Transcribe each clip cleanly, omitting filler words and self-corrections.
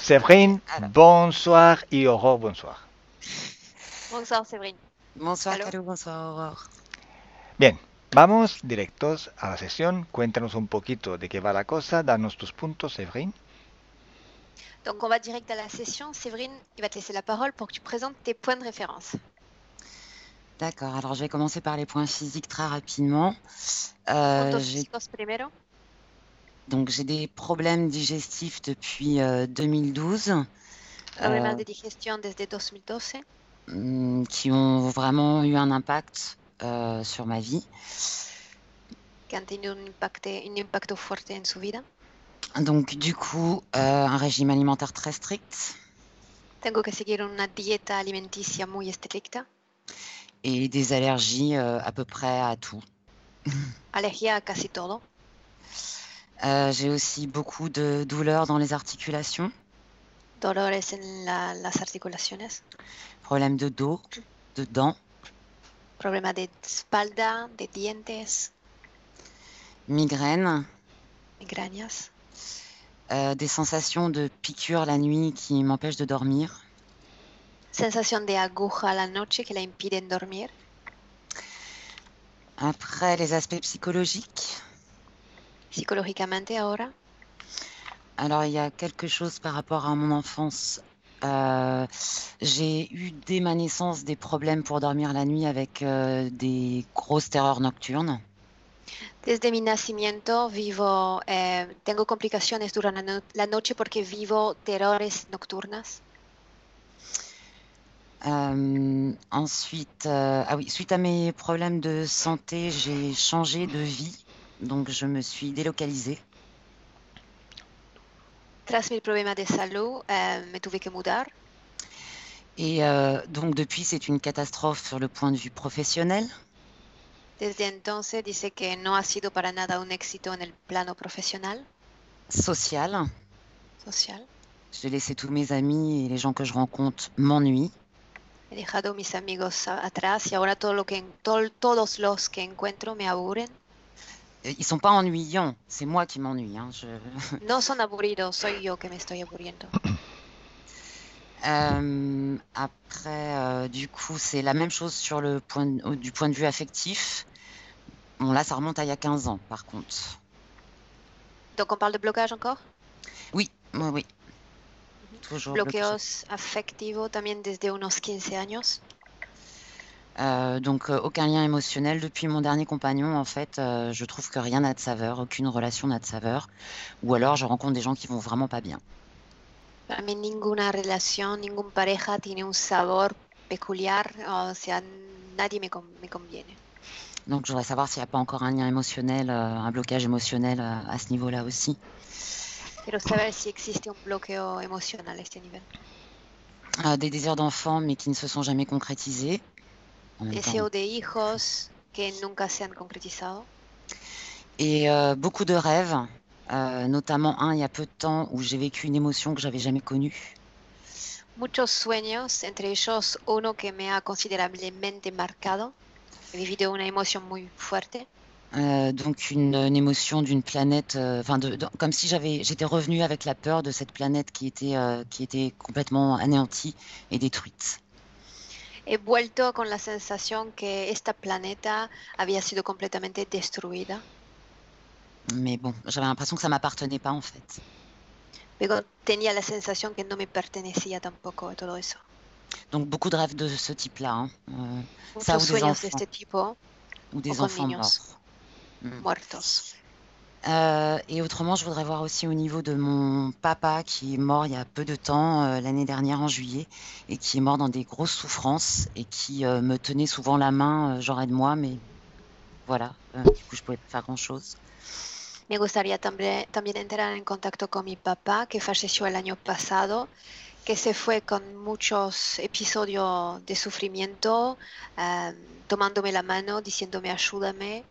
Séverine, Alors, bonsoir y Aurore, bonsoir. Bonsoir Séverine. bonsoir Allô? Calo, bonsoir Aurore. Bien, vamos directos a la sesión. Cuéntanos un poquito de qué va la cosa, danos tus puntos, Séverine. Donc on va direct à la session. Séverine, il va te laisser la parole pour que tu présentes tes points de référence. D'accord, alors je vais commencer par les points physiques très rapidement. Puntos J'ai físicos primero. j'ai des problèmes digestifs depuis 2012 Problemas de digestión desde 2012 qui ont vraiment eu un impact sur ma vie. que han tenido un impacto fuerte en su vida. Donc du coup, un régime alimentaire très strict Tengo que seguir una dieta alimenticia muy estricta, et des allergies à peu près à tout. alergia a casi todo. J'ai aussi beaucoup de douleurs dans les articulations, Dolores en las articulaciones, problèmes de dos, de dents, problema de espalda, de dientes, migraines, migrañas, des sensations de piqûres la nuit qui m'empêchent de dormir. sensación de aguja a la noche que la impiden dormir. Après, les aspects psychologiques. Psicológicamente ahora, Alors, il y a quelque chose par rapport à mon enfance. J'ai eu dès ma naissance des problèmes pour dormir la nuit avec des grosses terreurs nocturnes. desde mi nacimiento tengo complicaciones durante la noche porque vivo terrores nocturnas. Ensuite, ah oui, suite à mes problèmes de santé, j'ai changé de vie, donc je me suis délocalisée. Tras mi problema de salud, me tuve que mudar. Et donc depuis, c'est une catastrophe sur le point de vue professionnel. Desde entonces dice que no ha sido para nada un éxito en el plano profesional, Social. social. J'ai laissé tous mes amis et les gens que je rencontre m'ennuient. He dejado mis amigos atrás y ahora todos los que encuentro me aburren. Ils sont pas ennuyants, c'est moi qui m'ennuie. Hein. No son aburridos, soy yo que me estoy aburriendo. Après, du coup, c'est la même chose sur du point de vue affectif. Bon, là, ça remonte à il y a 15 ans, par contre. Donc on parle de blocage encore. Oui, oui. Toujours blocage. Bloqueos afectivos también desde unos 15 años. Donc aucun lien émotionnel. Depuis mon dernier compagnon, en fait, je trouve que rien n'a de saveur, aucune relation n'a de saveur. Ou alors je rencontre des gens qui vont vraiment pas bien. Para mí ninguna relación, ninguna pareja tiene un sabor peculiar, o sea, nadie me conviene. Donc je voudrais savoir s'il n'y a pas encore un lien émotionnel, un blocage émotionnel à ce niveau-là aussi. Quiero saber si existe un bloqueo emocional a este nivel. Des désirs d'enfants, mais qui ne se sont jamais concrétisés. En même temps. Deseo de hijos que nunca se han concretizado. Et beaucoup de rêves, notamment un il y a peu de temps où j'ai vécu une émotion que j'avais jamais connue. Muchos sueños, entre ellos uno que me ha considerablemente marcado. He vivido una emoción muy fuerte. Donc une émotion d'une planète, comme si j'étais revenue avec la peur de cette planète qui était complètement anéantie et détruite. He vuelto con la sensación que esta planeta había sido completamente destruida. Mais bon, j'avais l'impression que ça m'appartenait pas en fait. Pero tenía la sensación que no me pertenecía tampoco todo eso. Donc beaucoup de rêves de ce type-là. Hein. Ça Muchos ou des sueños de enfants. este tipo Ou des o con enfants niños morts. muertos. Et autrement, je voudrais voir aussi au niveau de mon papa qui est mort il y a peu de temps, l'année dernière en juillet, et qui est mort dans des grosses souffrances et qui me tenait souvent la main, genre aide-moi, mais voilà, du coup je pouvais pas faire grand-chose. Me gustaría también entrar en contacto con mi papá, que falleció el año pasado, que se fue con muchos episodios de sufrimiento, tomándome la mano, diciéndome ayúdame.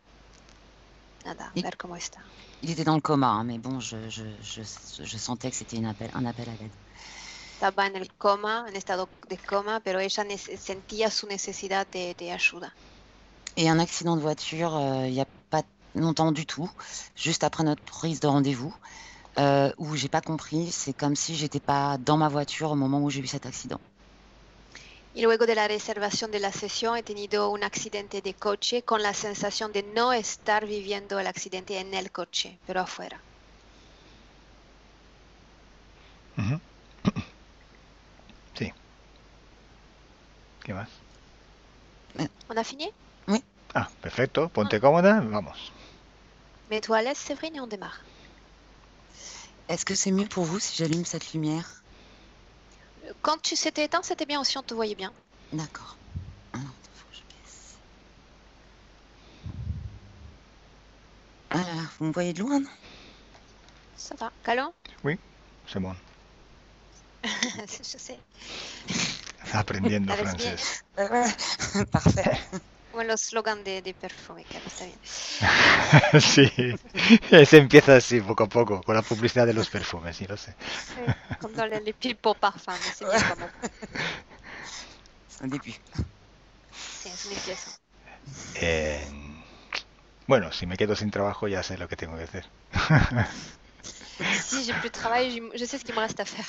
Nada, ver cómo está. Il était dans le coma, hein, mais bon, je sentais que c'était un appel à l'aide. Estaba en el coma, en estado de coma, pero ella sentía su necesidad de ayuda. Et un accident de voiture, il n'y a pas longtemps du tout, juste après notre prise de rendez-vous. où j'ai pas compris. C'est comme si j'étais pas dans ma voiture au moment où j'ai eu cet accident. Y luego de la reservación de la sesión he tenido un accidente de coche con la sensación de no estar viviendo el accidente en el coche, pero afuera. Ujú. Sí. ¿Qué más? On a fini? Oui. Ah, perfecto. Ponte cómoda. Vamos. Mets-toi à l'aise, Séverine, et on démarre. Est-ce que c'est mieux pour vous si j'allume cette lumière? Quand tu s'étais éteint, c'était bien aussi, on te voyait bien. D'accord. Alors, faut que je baisse. Alors, vous me voyez de loin, non? Ça va. Calon? Oui, c'est bon. Je sais. Aprendiendo T'arrives bien. francés. Ouais. Parfait. Como los slogan de perfume, Calo, está bien. Sí, se empieza así poco a poco, con la publicidad de los perfumes, sí, lo sé. Sí, comme dans les pubs pour parfum, mais c'est bien quand même. C'est un début. Sí, es un empiezo. Eh, bueno, si me quedo sin trabajo ya sé lo que tengo que hacer. Si j'ai plus de travail, je sais ce qu'il me reste à faire.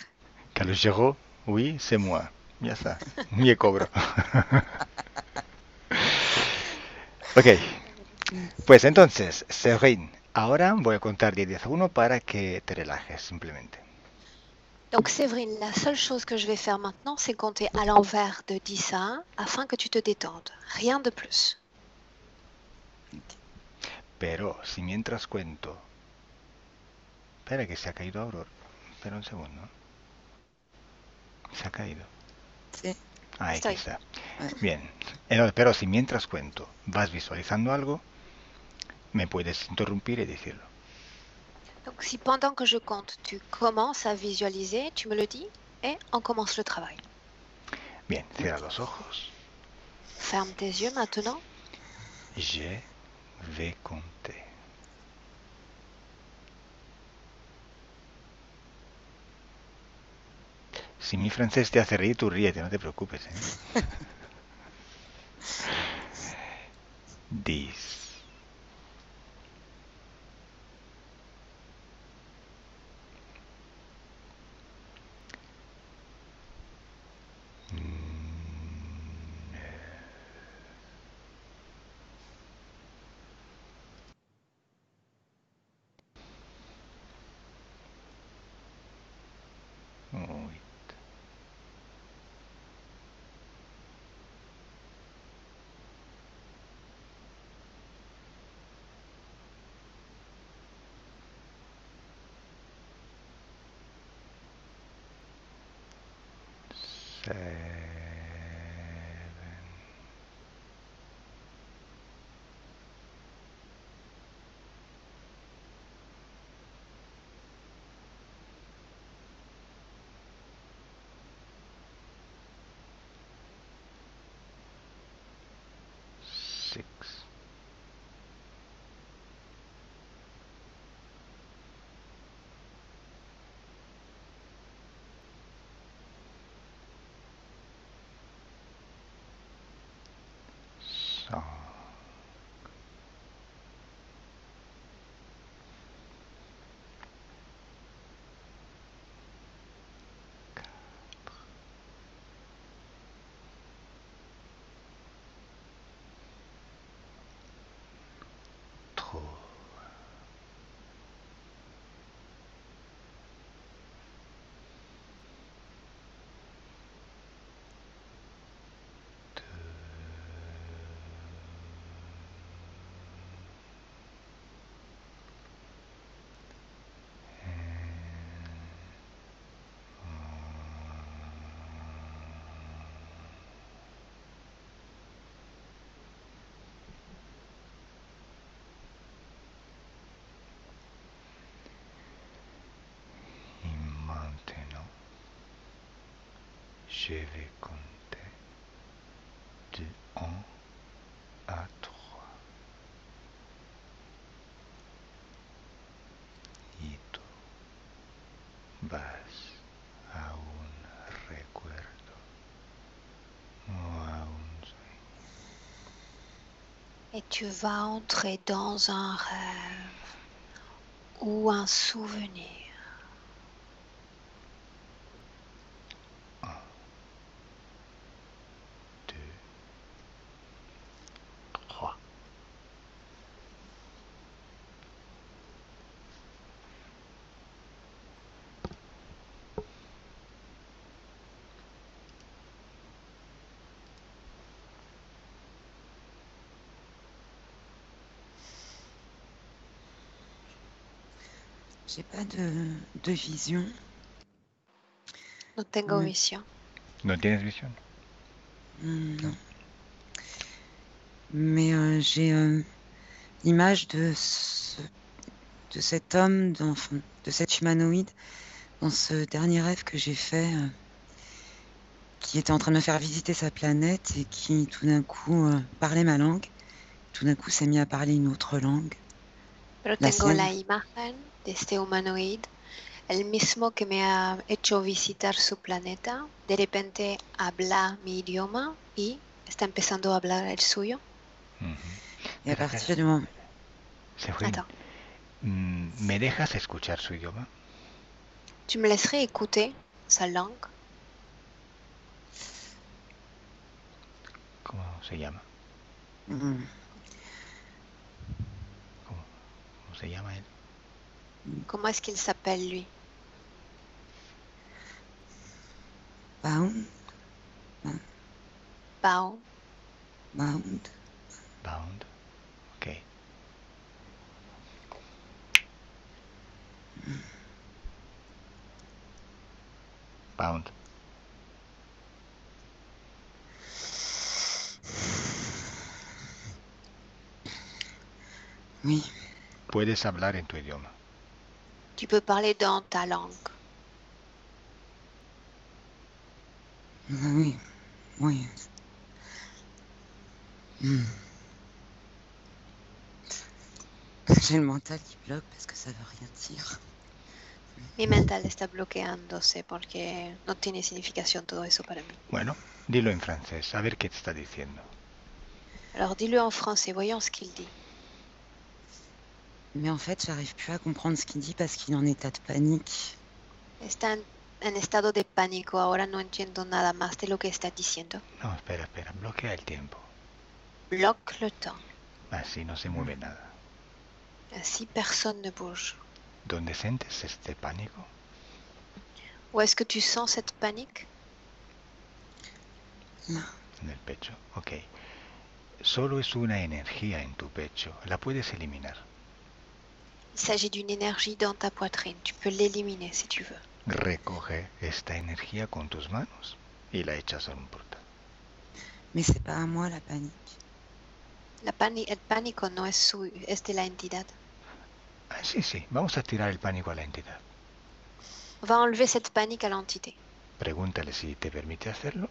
Calogero, oui, c'est moi. Ya está. Me cobro. Ok, pues entonces, Serin, ahora voy a contar de 10 a 1 para que te relajes simplemente. Donc Séverine, la seule chose que je vais faire maintenant, c'est compter à l'envers de 10 à 1 afin que tu te détendes. Rien de plus. Pero si mientras cuento... Espera, que se ha caído Aurora. Espera un segundo. Se ha caído. Sí. Ahí Estoy. está. Ouais. Bien. Pero si mientras cuento vas visualizando algo, me puedes interrumpir y decirlo. Donc si pendant que je compte, tu commences à visualiser, tu me le dis et on commence le travail. Bien, cierra los ojos. Ferme tes yeux maintenant. Je vais compter. Si mi francés te hace reír, tú ríete, no te preocupes. 10. Oui. 7. Six. 5. 3. 2. 1. Et maintenant, je vais compter de 1 à 3. Y tú vas a un recuerdo o a un sueño. Et tu vas entrer dans un rêve ou un souvenir. J'ai pas de vision. No tengo Mm. visión. ¿No tienes visión? Non. Mais j'ai l'image de cet homme, de cet humanoïde, dans ce dernier rêve que j'ai fait, qui était en train de me faire visiter sa planète et qui tout d'un coup parlait ma langue. Tout d'un coup s'est mis à parler une autre langue. Pero La tengo sienne. la imagen de este humanoide, el mismo que me ha hecho visitar su planeta. De repente habla mi idioma y está empezando a hablar el suyo. Et à partir du moment... Séverine, Attends, ¿me dejas escuchar su idioma? tu me laisserais écouter sa langue? ¿Cómo se llama? Mm. ¿Cómo se llama él? Comment est-ce qu'il s'appelle lui? Bound. Bao. Bound. Bound. Ok. Bound. Oui. Puedes hablar en tu idioma. Tu peux parler dans ta langue. Oui. Oui. Mm. J'ai le mental qui bloque parce que ça veut rien dire. Mi mental está bloqueándose porque no tiene significación todo eso para mí. Bueno, dilo en francés, a ver qué te está diciendo. Alors dis-le en français, voyons ce qu'il dit. Mais en fait, j'arrive plus à comprendre ce qu'il dit parce qu'il est en état de panique. Está en estado de pánico, ahora no entiendo nada más de lo que está diciendo. No, espera, bloquea el tiempo. Bloque le temps. Así no se mueve nada. Ainsi personne ne bouge. ¿Dónde sientes este pánico? Où est-ce que tu sens cette panique? Là. En el pecho, ok. Solo es una energía en tu pecho, la puedes eliminar. Il s'agit d'une énergie dans ta poitrine. Tu peux l'éliminer si tu veux. Recoge esta energía con tus manos y la echas en un portal. Mais c'est pas à moi la panique. El pánico no es suyo, es de la entidad. Ah, sí, vamos a tirar el pánico a la entidad. On va enlever cette panique à l'entité. Pregúntale si te permite hacerlo.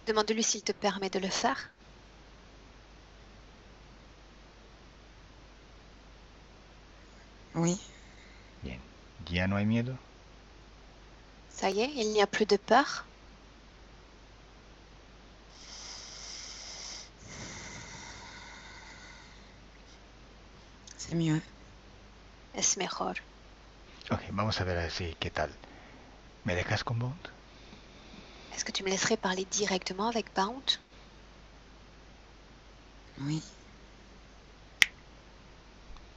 Demande-lui s'il te permet de le faire. Oui. Bien, ¿ya no hay miedo? Ça y est, il n'y a plus de peur. C'est mieux. Es mejor. Ok, vamos a ver así qué tal. ¿Me dejas con Bond? Est-ce que tu me laisserais parler directement avec Bound? Oui.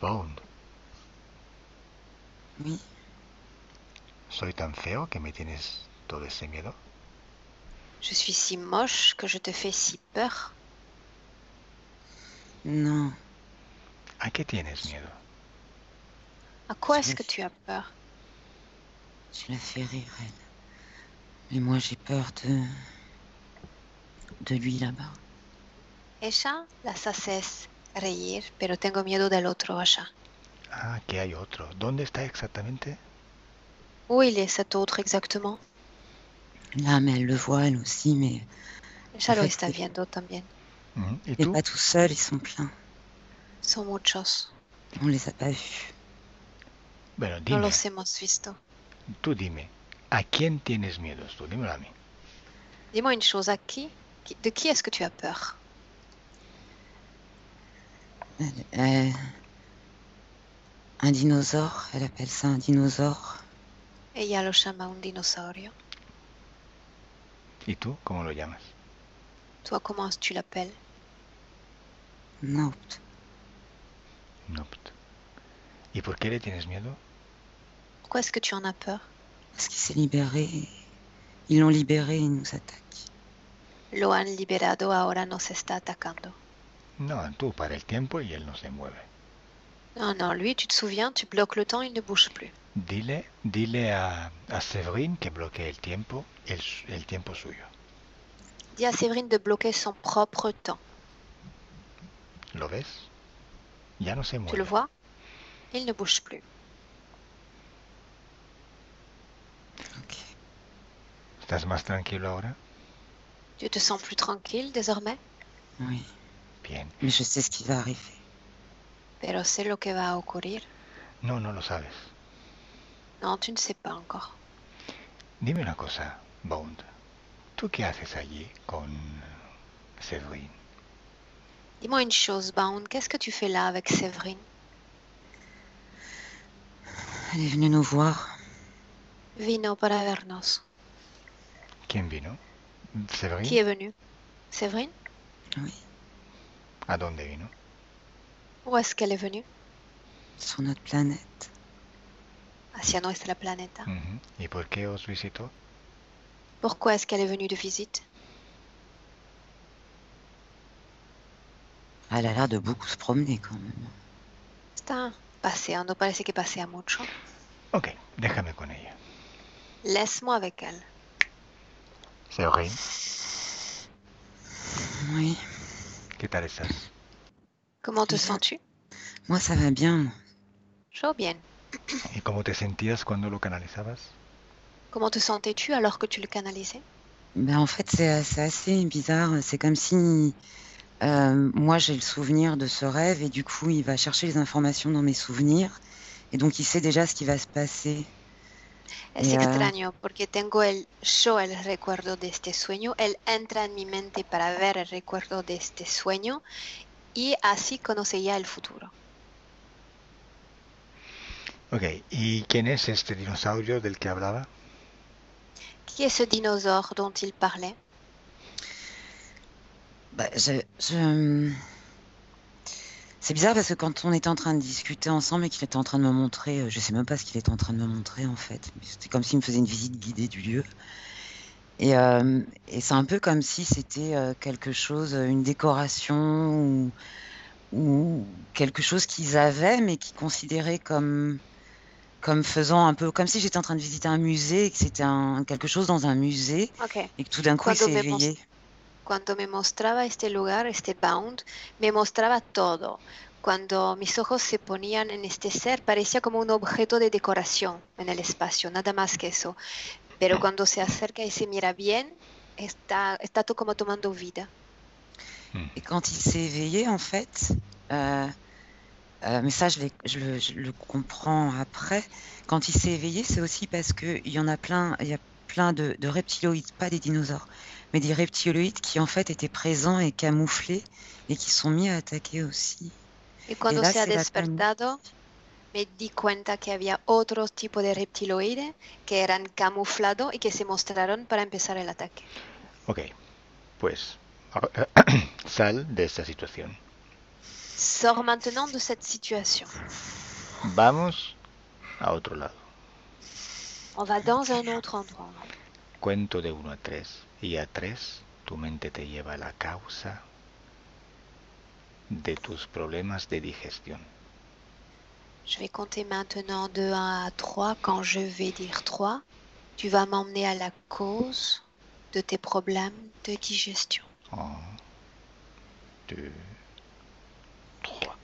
Bond, Oui. ¿soy tan feo que me tienes todo ese miedo? Je suis si moche que je te fais si peur. Non. ¿A qué tienes miedo? À quoi est-ce que tu as peur? Tu l'as fait rire, elle. Mais moi, j'ai peur de lui là-bas. Ella las haces reír, pero tengo miedo del otro allá. Ah, que hay otro. ¿Dónde está exactamente? Où il est cet autre exactement? Là, mais elle le voit, elle aussi, mais... Ella lo fait, está viendo también. ¿Y il n'est tú? pas tout seul, ils sont pleins. Son muchos. On les a pas vus. Bueno, No dime, los hemos visto. tú dime, ¿a quién tienes miedo? Tú dímelo a mí. Dis-moi une chose, de qui est-ce que tu as peur? Un dinosaure, elle appelle ça un dinosaure. Ella lo llama un dinosaurio. ¿Y tú cómo lo llamas? Toi, comment tu l'appelles? Nope. Nopt. ¿Y por qué le tienes miedo? Pourquoi est-ce que tu en as peur? Parce qu'il s'est libéré. Ils l'ont libéré, ils nous attaquent. Lo han liberado, ahora nos está atacando. No, tú para el tiempo y él no se mueve. Non, non, lui, tu te souviens, tu bloques le temps, il ne bouge plus. Dile a Severin que bloquee el tiempo, el tiempo suyo. Dis à Séverine de bloquer son propre temps. ¿Lo ves? Ya no se Tu le mueve. vois? Il ne bouge plus. Ok. ¿Estás más tranquilo ahora? Tu te sens plus tranquille désormais? Oui. Bien. Mais je sais ce qui va arriver. Pero sé lo que va a ocurrir. No, no lo sabes. Non, tu ne sais pas encore. Dime una cosa, Bond. ¿Tú qué haces allí con Severin? Dis-moi une chose, Bound, qu'est-ce que tu fais là avec Séverine? Elle est venue nous voir. Vino para vernos. ¿Quién vino? ¿Severin? Qui est venu? Séverine? Oui. ¿A dónde vino? Où est-ce qu'elle est venue? Sur notre planète. Hacia nuestra planeta. Ujú. ¿Y por qué os visitó? Pourquoi est-ce qu'elle est venue de visite? Elle a l'air de beaucoup se promener quand même. Está paseando, parece que pasea mucho. Ok, déjame con ella. Laisse-moi avec elle. Severin, Oui. ¿qué tal estás? Comment te Bien. sens-tu? Moi, ça va bien. Moi. Yo bien. ¿Y cómo te sentías cuando lo canalizabas? Comment te sentais-tu alors que tu le canalisais? Ben, en fait, c'est assez bizarre. C'est comme si moi, j'ai le souvenir de ce rêve et du coup, il va chercher les informations dans mes souvenirs. Et donc, il sait déjà ce qui va se passer. Es Et, extraño porque tengo yo el recuerdo de este sueño, él entra en mi mente para ver el recuerdo de este sueño y así conoce ya el futuro. Ok, ¿y quién es este dinosaurio del que hablaba? Qui est ce dinosaure dont il parlait? bah, c'est bizarre parce que quand on était en train de discuter ensemble et qu'il était en train de me montrer, je sais même pas ce qu'il était en train de me montrer en fait. C'était comme s'il me faisait une visite guidée du lieu. Et c'est un peu comme si c'était quelque chose, une décoration ou quelque chose qu'ils avaient, mais qu'ils considéraient comme faisant un peu comme si j'étais en train de visiter un musée et que c'était quelque chose dans un musée Ok. et que tout d'un coup il Cuando s'est me, éveillé. cuando me mostraba este lugar, este Bound, me mostraba todo. Cuando mis ojos se ponían en este ser, parecía como un objeto de decoración en el espacio, nada más que eso. Pero cuando se acerca y se mira bien, está todo como tomando vida. Et quand il s'est éveillé, en fait, mais ça, je le comprends après. Quand il s'est éveillé, c'est aussi parce qu'il y en a plein, il y a plein de reptiloïdes, pas des dinosaures, mais des reptiloïdes qui en fait étaient présents et camouflés et qui sont mis à attaquer aussi. Y Et cuando là, se ha c'est la panique. despertado, me di cuenta que había otro tipo de reptiloides que eran camuflados y que se mostraron para empezar el ataque. Ok, pues sal de esta situación. Sors maintenant de cette situation. Vamos a otro lado. On va dans un autre endroit. Cuento de 1 a 3 y a 3 tu mente te lleva a la causa de tus problemas de digestión. Je vais compter maintenant de 1 à 3. Quand je vais dire 3, tu vas m'emmener à la cause de tes problèmes de digestion. 1, 2, 3.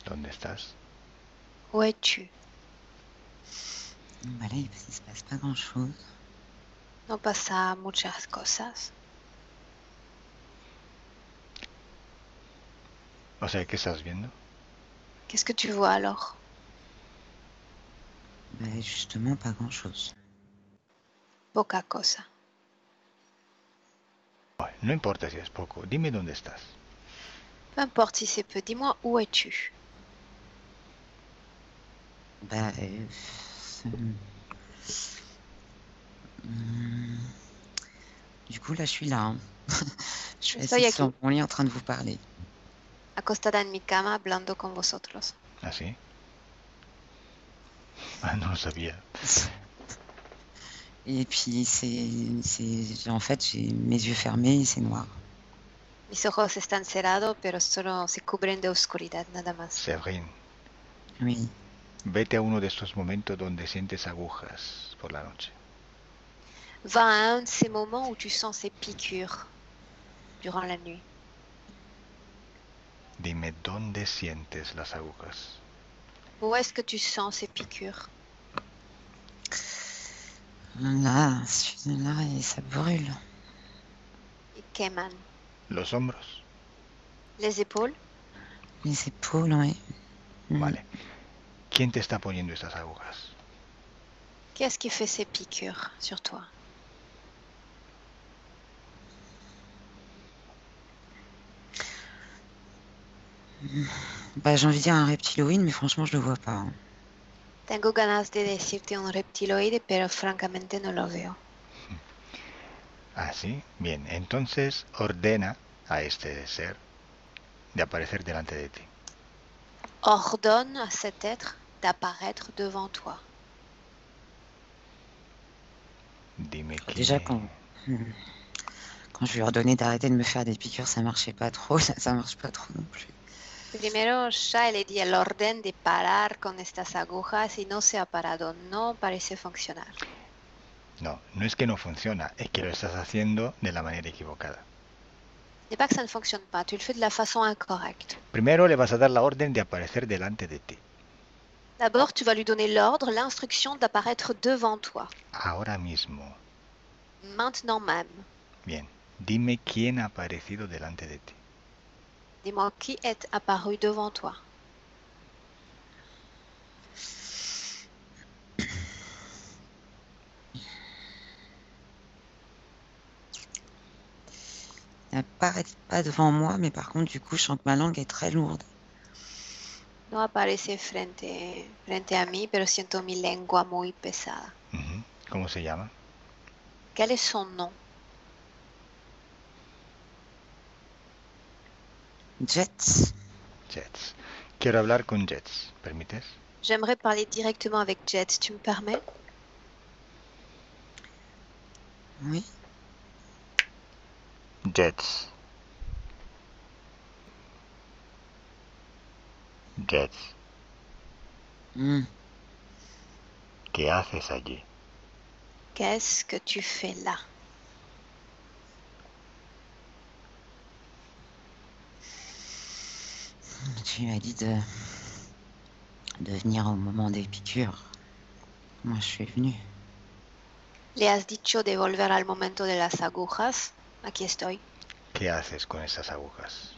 ¿Dónde estás? Où es-tu? Bah là, il se passe pas grand-chose. No pasa muchas cosas. O sea, ¿qué estás viendo? Qu'est-ce que tu vois alors? Bah justement, pas grand-chose. Poca cosa. Bueno, no importa si es poco, dime dónde estás. Peu importe si c'est peu, dis-moi où es-tu? Bah, du coup, là, je suis là. Hein. Je suis Estoy assise sur aquí, mon lit en train de vous parler. acostada en mi cama, hablando con vosotros. ¿Ah, sí? Ah, no lo sabía. Et puis, en fait, j'ai mes yeux fermés et c'est noir. Mis ojos están cerrados, pero solo se cubren de oscuridad, nada más. Séverine, Oui. vete a uno de estos momentos donde sientes agujas por la noche. Va à un de ces moments où tu sens ces piqûres durant la nuit. Dime dónde sientes las agujas. Où est-ce que tu sens ces piqûres? Là, là, et ça brûle. Ils queman. Los hombros. Les épaules? Les épaules, oui. Vale. ¿Quién te está poniendo estas agujas? Qu'est-ce qui fait ces piqûres sur toi? Bah, j'ai envie de dire un reptiloïde, mais franchement, je le vois pas. Hein. Tengo ganas de decirte un reptiloide, pero francamente no lo veo. Ah, sí. Bien, entonces ordena a este ser de aparecer delante de ti. Ordonne à cet être d'apparaître devant toi. Dime qui. Déjà, quand je lui ai ordonné d'arrêter de me faire des piqûres, ça marchait pas trop. Là, ça marche pas trop non plus. Primero ya le di el orden de parar con estas agujas y no se ha parado. No parece funcionar. No, no es que no funciona, es que lo estás haciendo de la manera equivocada. Ce n'est pas que ça ne fonctionne pas, tu le fais de la façon incorrecte. Primero le vas a dar la orden de aparecer delante de ti. D'abord, tu vas lui donner l'ordre, l'instruction d'apparaître devant toi. Ahora mismo. Maintenant même. Bien, dime quién ha aparecido delante de ti. Dis-moi qui est apparu devant toi. Il n'apparaît pas devant moi, mais par contre, du coup, je sens que ma langue est très lourde. No aparece frente a mí, pero siento mi lengua muy pesada. ¿Cómo se llama? Quel est son nom? Jets. Jets. Quiero hablar con Jets. ¿Permites? J'aimerais parler directement avec Jet. Tu me permets? Oui. Jets. Jets. ¿Qué haces allí? Qu'est-ce que tu fais là? Tu m'as dit de venir au moment des piqûres. Moi, je suis venue. Le has dicho de volver al momento de las agujas. Aquí estoy. ¿Qué haces con esas agujas?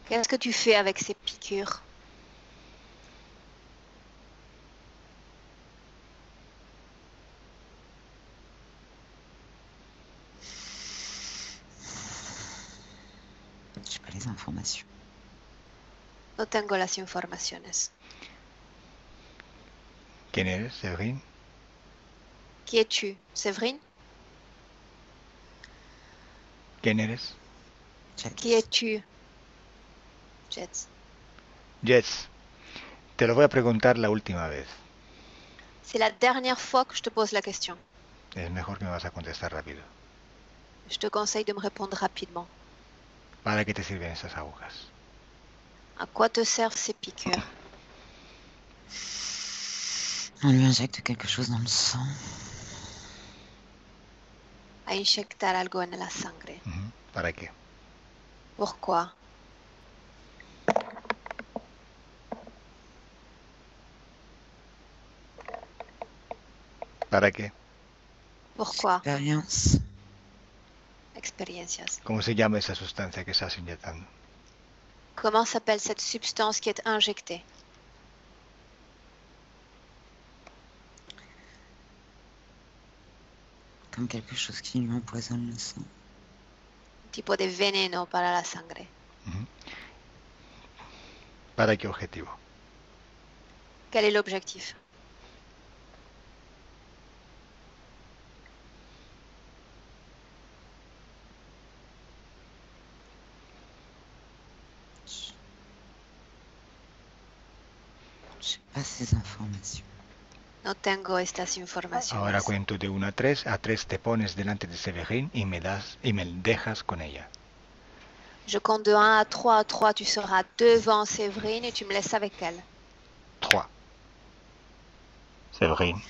Qu'est-ce que tu fais avec ces piqûres? J'ai pas les informations. No tengo las informaciones. ¿Quién eres, Séverine? Qui es-tu? Séverine? ¿Quién eres? Jets. Qui es-tu? Jets. Jets. Te lo voy a preguntar la última vez. C'est la dernière fois que je te pose la question. Es mejor que me vas a contestar rápido. Je te conseille de me répondre rapidement. ¿Para qué te sirven esas agujas? À quoi te servent ces piqûres? On lui injecte quelque chose dans le sang. A inyectar algo en la sangre. ¿Para qué? Pourquoi? ¿Para qué? Pourquoi? Expérience. Experiencias. ¿Cómo se llama esa sustancia que estás inyectando? Comment s'appelle cette substance qui est injectée? Comme quelque chose qui lui empoisonne le sang. Un tipo de veneno para la sangre. ¿Para qué objetivo? Quel est l'objectif? J'ai pas ces informations. No tengo estas Ahora informaciones. cuento de 1 a 3. A 3 te pones delante de Severin y me dejas con ella. Je compte de 1 à 3. À 3, tu seras devant Séverine et tu me laisses avec elle. 3. Severin.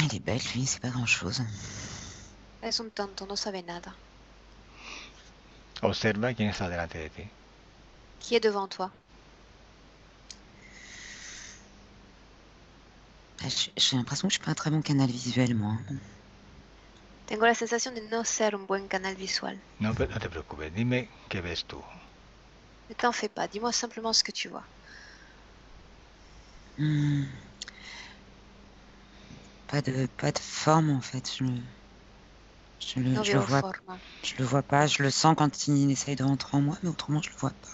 Il est bête, lui, c'est pas grand-chose. Es un tonto, no sabe nada. Observa quién está delante de ti. Qui est devant toi? J'ai l'impression que je suis pas un très bon canal visuel, moi. Tengo la sensación de no ser un buen canal visual. No, no te preocupes, dime qué ves tú. Ne t'en fais pas, dis-moi simplement ce que tu vois. Pas de forme, en fait. Je No le veo vois, forma. je le vois pas. Je le sens quand il essaye de rentrer en moi, mais autrement, je le vois pas.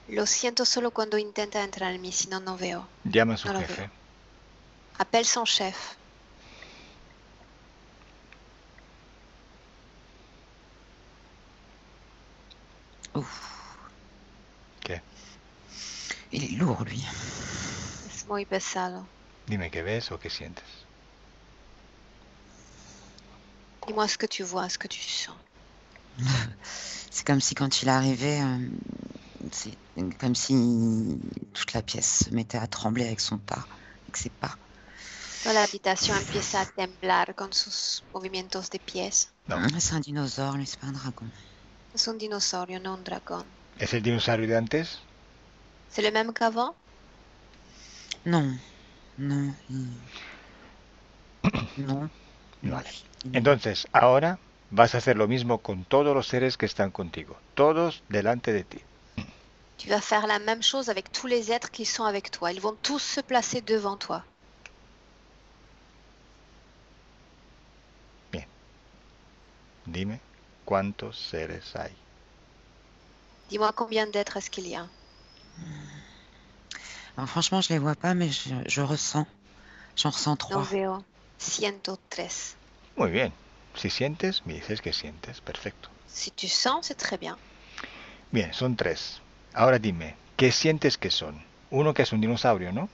Lo siento solo cuando intenta entrar en mí, si no, no veo. Llama a su No lo jefe. veo. Appelle son chef. ¿Qué? Il est lourd, lui. Es muy pesado. Dime qué ves o qué sientes. Dis-moi ce que tu vois, ce que tu sens. C'est comme si quand il arrivait, c'est comme si toute la pièce se mettait à trembler avec son pas, avec ses pas. Toda la habitación empieza a temblar con sus movimientos de pies. No. C'est un dinosaure, lui, c'est pas un dragon. Es un dinosaurio, no un dragón. ¿Es el dinosaurio de antes? C'est le même qu'avant? Non. Non. Non. Vale. Entonces, ahora vas a hacer lo mismo con todos los seres que están contigo. Todos delante de ti. Tu vas faire la même chose avec tous les êtres qui sont avec toi. Ils vont tous se placer devant toi. Bien. Dime cuántos seres hay. Dis-moi combien d'êtres est-ce qu'il y a? Alors franchement, je les vois pas, mais je ressens. J'en ressens No 3. veo 103. Muy bien. Si sientes, me dices que sientes. Perfecto. Si tu sens, c'est très bien. Bien, son 3. Ahora dime, ¿qué sientes que son? Uno que es un dinosaurio, ¿no?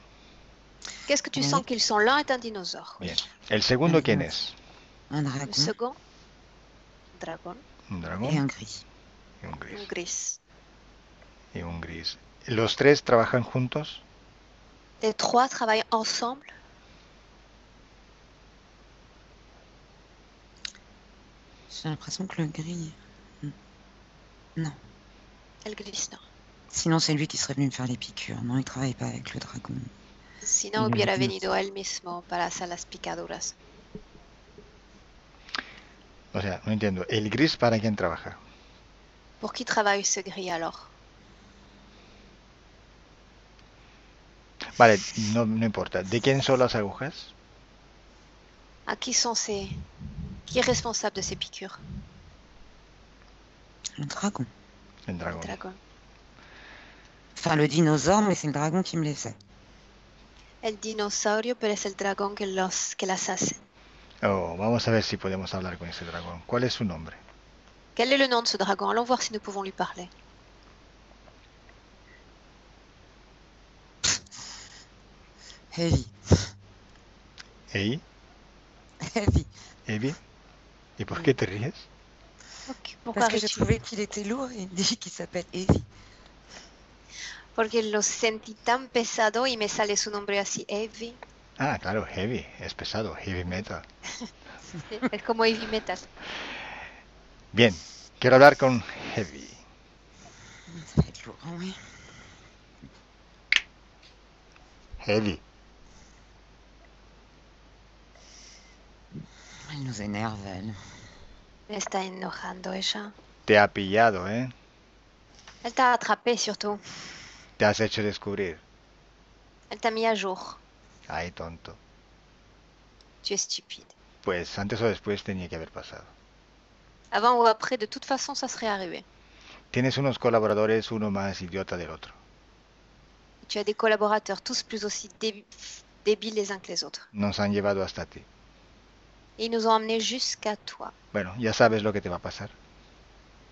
Qu'est-ce que tu Oui. sens qu'ils sont? L'un est un dinosaure. Bien. ¿El segundo quién es? Un Le dragon second, dragon, Un et dragón un gris. y un un gris. gris. Y un gris. ¿Los 3 trabajan juntos? Les 3 travaillent ensemble. J'ai l'impression que le gris... Non. El gris, no. Sinon, c'est lui qui serait venu me faire les piqûres. Non, il travaille pas avec le dragon. Si no, Y hubiera el venido él mismo para hacer las picaduras. O sea, no entiendo. ¿El gris para quién trabaja? Pour qui travaille ce gris alors? Vale, no importa. ¿De quién son las agujas? À qui sont ces... Qui est responsable de ces piqûres? Le dragon. El Le dragón. dragon. Enfin, le dinosaure, mais c'est le dragon qui me les fait. El dinosaurio, pero es el dragón que las hace. Oh, vamos a ver si podemos hablar con ese dragón. ¿Cuál es su nombre? Quel est le nom de ce dragon? Allons voir si nous pouvons lui parler. Heavy. ¿Ey? Heavy. ¿Evi? ¿Y por qué te ríes? Pourquoi Parce que j'ai ris-tu? trouvé qu'il était lourd et il me dit qu'il s'appelle Heavy. Porque lo sentí tan pesado y me sale su nombre así, Heavy. Ah, claro, heavy. Es pesado. Heavy metal. Es como heavy metal. Bien. Quiero hablar con Heavy. Ça va être lourd, hein, oui. Heavy. Elle nous énerve, elle. Me está enojando ella. Te ha pillado, ¿eh? Elle t'a attrapé surtout. Te has hecho descubrir. Elle t'a mis à jour. Ay, tonto. Tu es stupide. Pues antes o después tenía que haber pasado. Avant ou après, de toute façon, ça serait arrivé. Tienes unos colaboradores, uno más idiota del otro. Tu as des collaborateurs, tous plus aussi débiles les uns que les autres. Nos han llevado hasta ti. Et ils nous ont emmenés jusqu'à toi. Bueno, ya sabes lo que te va a pasar.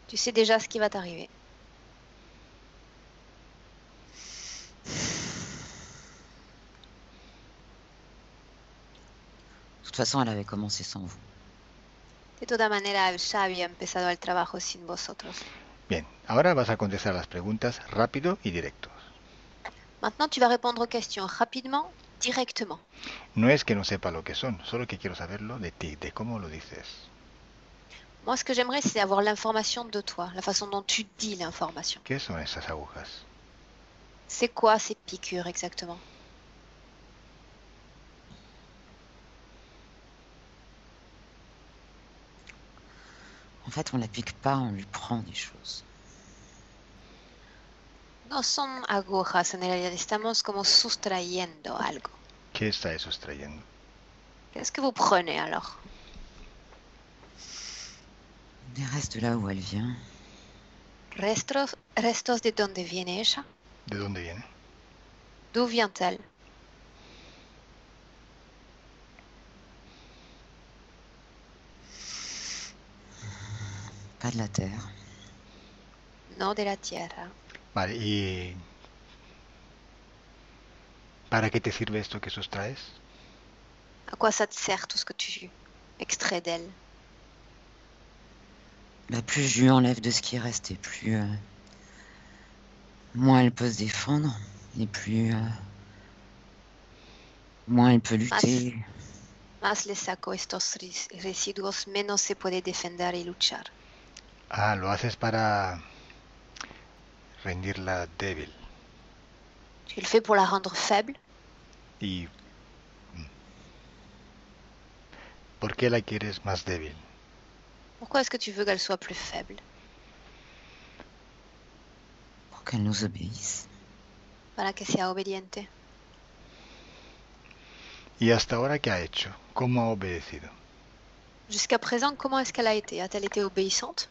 Tu sais déjà ce qui va t'arriver. toute façon, elle avait commencé sans vous. De toda manera, él ya había empezado el trabajo sin vosotros. Bien, ahora vas a contestar las preguntas rápido y directo. Maintenant, tu vas répondre aux questions rapidement, directement. No es que no sepa lo que son, solo que quiero saberlo de ti, de cómo lo dices. Moi, ce que j'aimerais, c'est avoir l'information de toi, la façon dont tu dis l'information. ¿Qué son esas agujas? C'est quoi ces piqûres exactement? En fait, on la pique pas, on lui prend des choses. No son agujas, en realidad estamos como sustrayendo algo. ¿Qué está sustrayendo? Qu'est-ce que vous prenez alors? Des restes de là où elle vient. Restos de donde viene ella? ¿De dónde viene? D'où vient-elle? Pas de la terre. No de la tierra. Vale, ¿y para qué te sirve esto que sustraes? À quoi ça te sert tout ce que tu extrais d'elle? Bah, plus je lui enlève de ce qui reste, et plus moins elle peut se défendre, et plus moins elle peut lutter. Más le saco estos residuos, menos se puede defender y luchar. Ah, lo haces para rendirla débil. Tu le fais pour la rendre faible. ¿Y por qué la quieres más débil? Pourquoi est-ce que tu veux qu'elle soit plus faible? Pour qu'elle nous obéisse. Para que sea obediente. ¿Y hasta ahora qué ha hecho? ¿Cómo ha obedecido? Jusqu'à présent, comment est-ce qu'elle a été? A-t-elle été obéissante?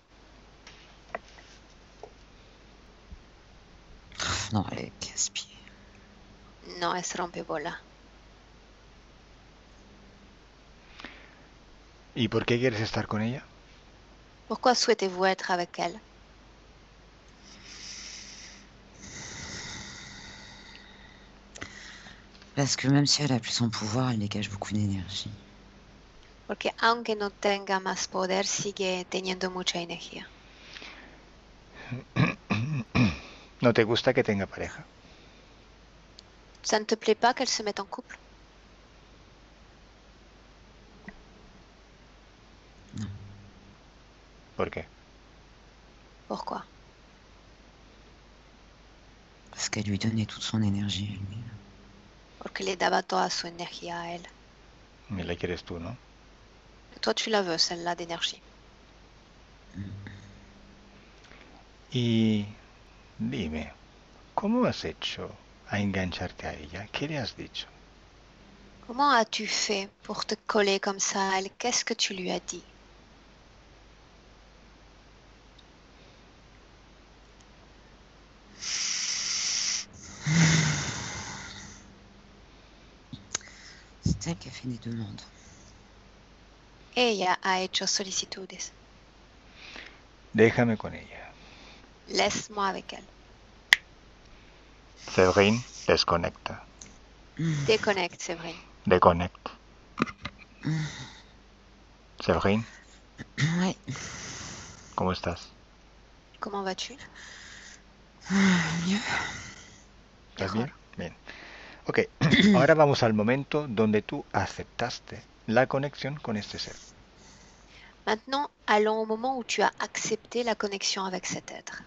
Non, elle est casse-pied. No, es rompebola. ¿Y por qué quieres estar con ella? Pourquoi souhaitez-vous être avec elle? Parce que même si elle a plus son pouvoir, elle dégage beaucoup d'énergie. Porque aunque no tenga más poder, sigue teniendo mucha energía. ¿No te gusta que tenga pareja? Ça ne te plaît pas qu'elle se mette en couple? Non. ¿Por qué? Pourquoi? Parce qu'elle lui donnait toute son énergie à lui. Porque le daba toda su energía a él. Me la quieres tú, ¿no? Et toi, tu la veux, celle-là d'énergie. Y dime, ¿cómo has hecho a engancharte a ella? ¿Qué le has dicho? Comment as-tu fait pour te coller comme ça à elle? Qu'est-ce que tu lui as dit? C'est elle qui a fait des demandes. Ella ha hecho solicitudes. Déjame con ella. Laisse-moi avec elle. Séverine, desconecta. Déconnecte, Séverine. Déconnecte. Séverine, Ouais. ¿cómo estás? Comment vas-tu? Mieux. ¿Estás Mejor. bien? Bien. Ok, ahora vamos al momento donde tú aceptaste la conexión con este ser. Maintenant, allons au moment où tu as accepté la connexion avec cet être.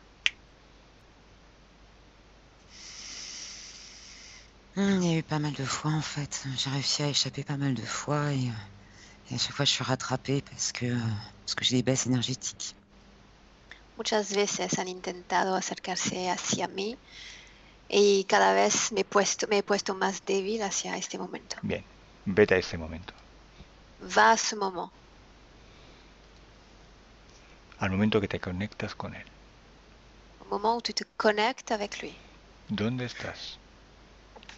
Il y a eu pas mal de fois en fait. J'ai réussi à échapper pas mal de fois et à chaque fois je suis rattrapée parce que j'ai des baisses énergétiques. Muchas veces han intentado acercarse hacia mí y cada vez me he puesto más débil hacia este momento. Bien, vete a ese momento. Va a ce moment, Al momento que te conectas con él. au moment où tu te connectes avec lui. ¿Dónde estás?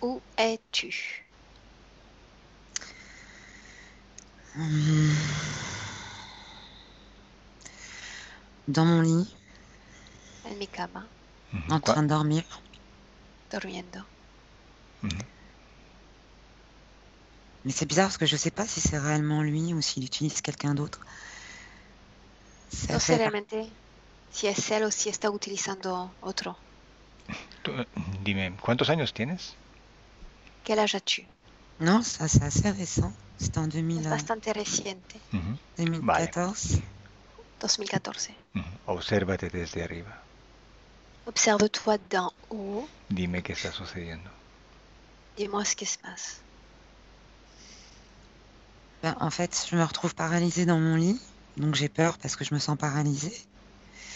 Où es-tu? Dans mon lit, En mi cama, en train de dormir. durmiendo. Mais c'est bizarre parce que je sais pas si c'est réellement lui ou s'il utilise quelqu'un d'autre. Ça No sé fait... realmente si es él o si está utilizando otro. Dime, ¿cuántos años tienes? ¿Quel âge as-tu? Non, ça c'est assez récent. C'était en Es bastante reciente, Ujú. Vale. 2014. 2014. Ujú. Obsérvate desde arriba. Observe-toi d'en haut. Dime qué está sucediendo. Dis-moi ce qui se passe. Ben, en fait, je me retrouve paralysée dans mon lit. Donc j'ai peur parce que je me sens paralysée.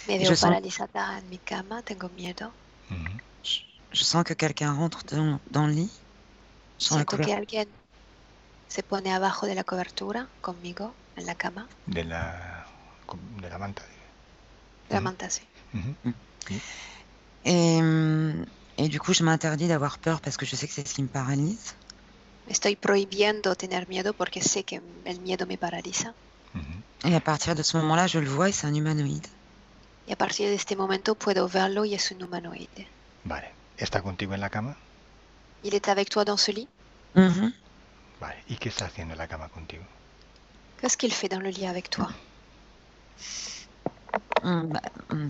Me Et veo paralizada en mi cama, tengo miedo. Ujú. je sens que quelqu'un rentre dans le lit. Je sens la Siento que couverture. alguien se pone abajo de la cobertura conmigo en la cama, De la manta. de la Ujú. manta, sí. Ujú. Et du coup, je m'interdis d'avoir peur parce que je sais que c'est ce qui me paralyse. Estoy prohibiendo tener miedo porque sé que el miedo me paraliza. Ujú. Et à partir de ce moment-là, je le vois et c'est un humanoïde. Y a partir de este momento puedo verlo y es un humanoide. Vale. ¿Está contigo en la cama? Il est avec toi dans ce lit? Mhm. Vale. ¿Y qué está haciendo en la cama contigo? Qu'est-ce qu'il fait dans le lit avec toi?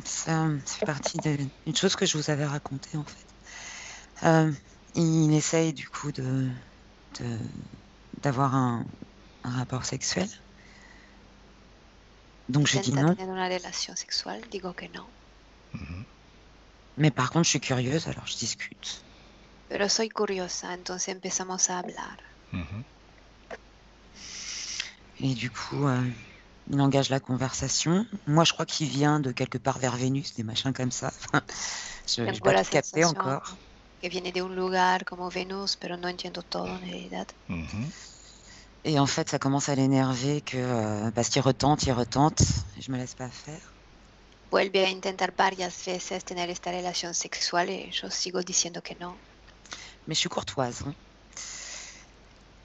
Ça fait partie d'une chose que je vous avais racontée en fait. Il essaye du coup d'avoir un rapport sexuel. Donc je dis Intenta non. tener una relación sexual, digo que no. Ujú. Mais par contre, je suis curieuse, alors je discute. Pero soy curiosa, entonces empezamos a hablar. Ujú. Et du coup, il engage la conversation. Moi, je crois qu'il vient de quelque part vers Vénus, des machins comme ça. Je n'ai Tengo pas la tout capté sensación encore. que viene de un lugar como Venus, pero no entiendo todo en realidad. Ujú. Et en fait, ça commence à l'énerver parce qu'il retente, et je me laisse pas faire. Vuelve a intentar varias veces tener esta relación sexual y yo sigo diciendo que no. Mais je suis courtoise. Hein.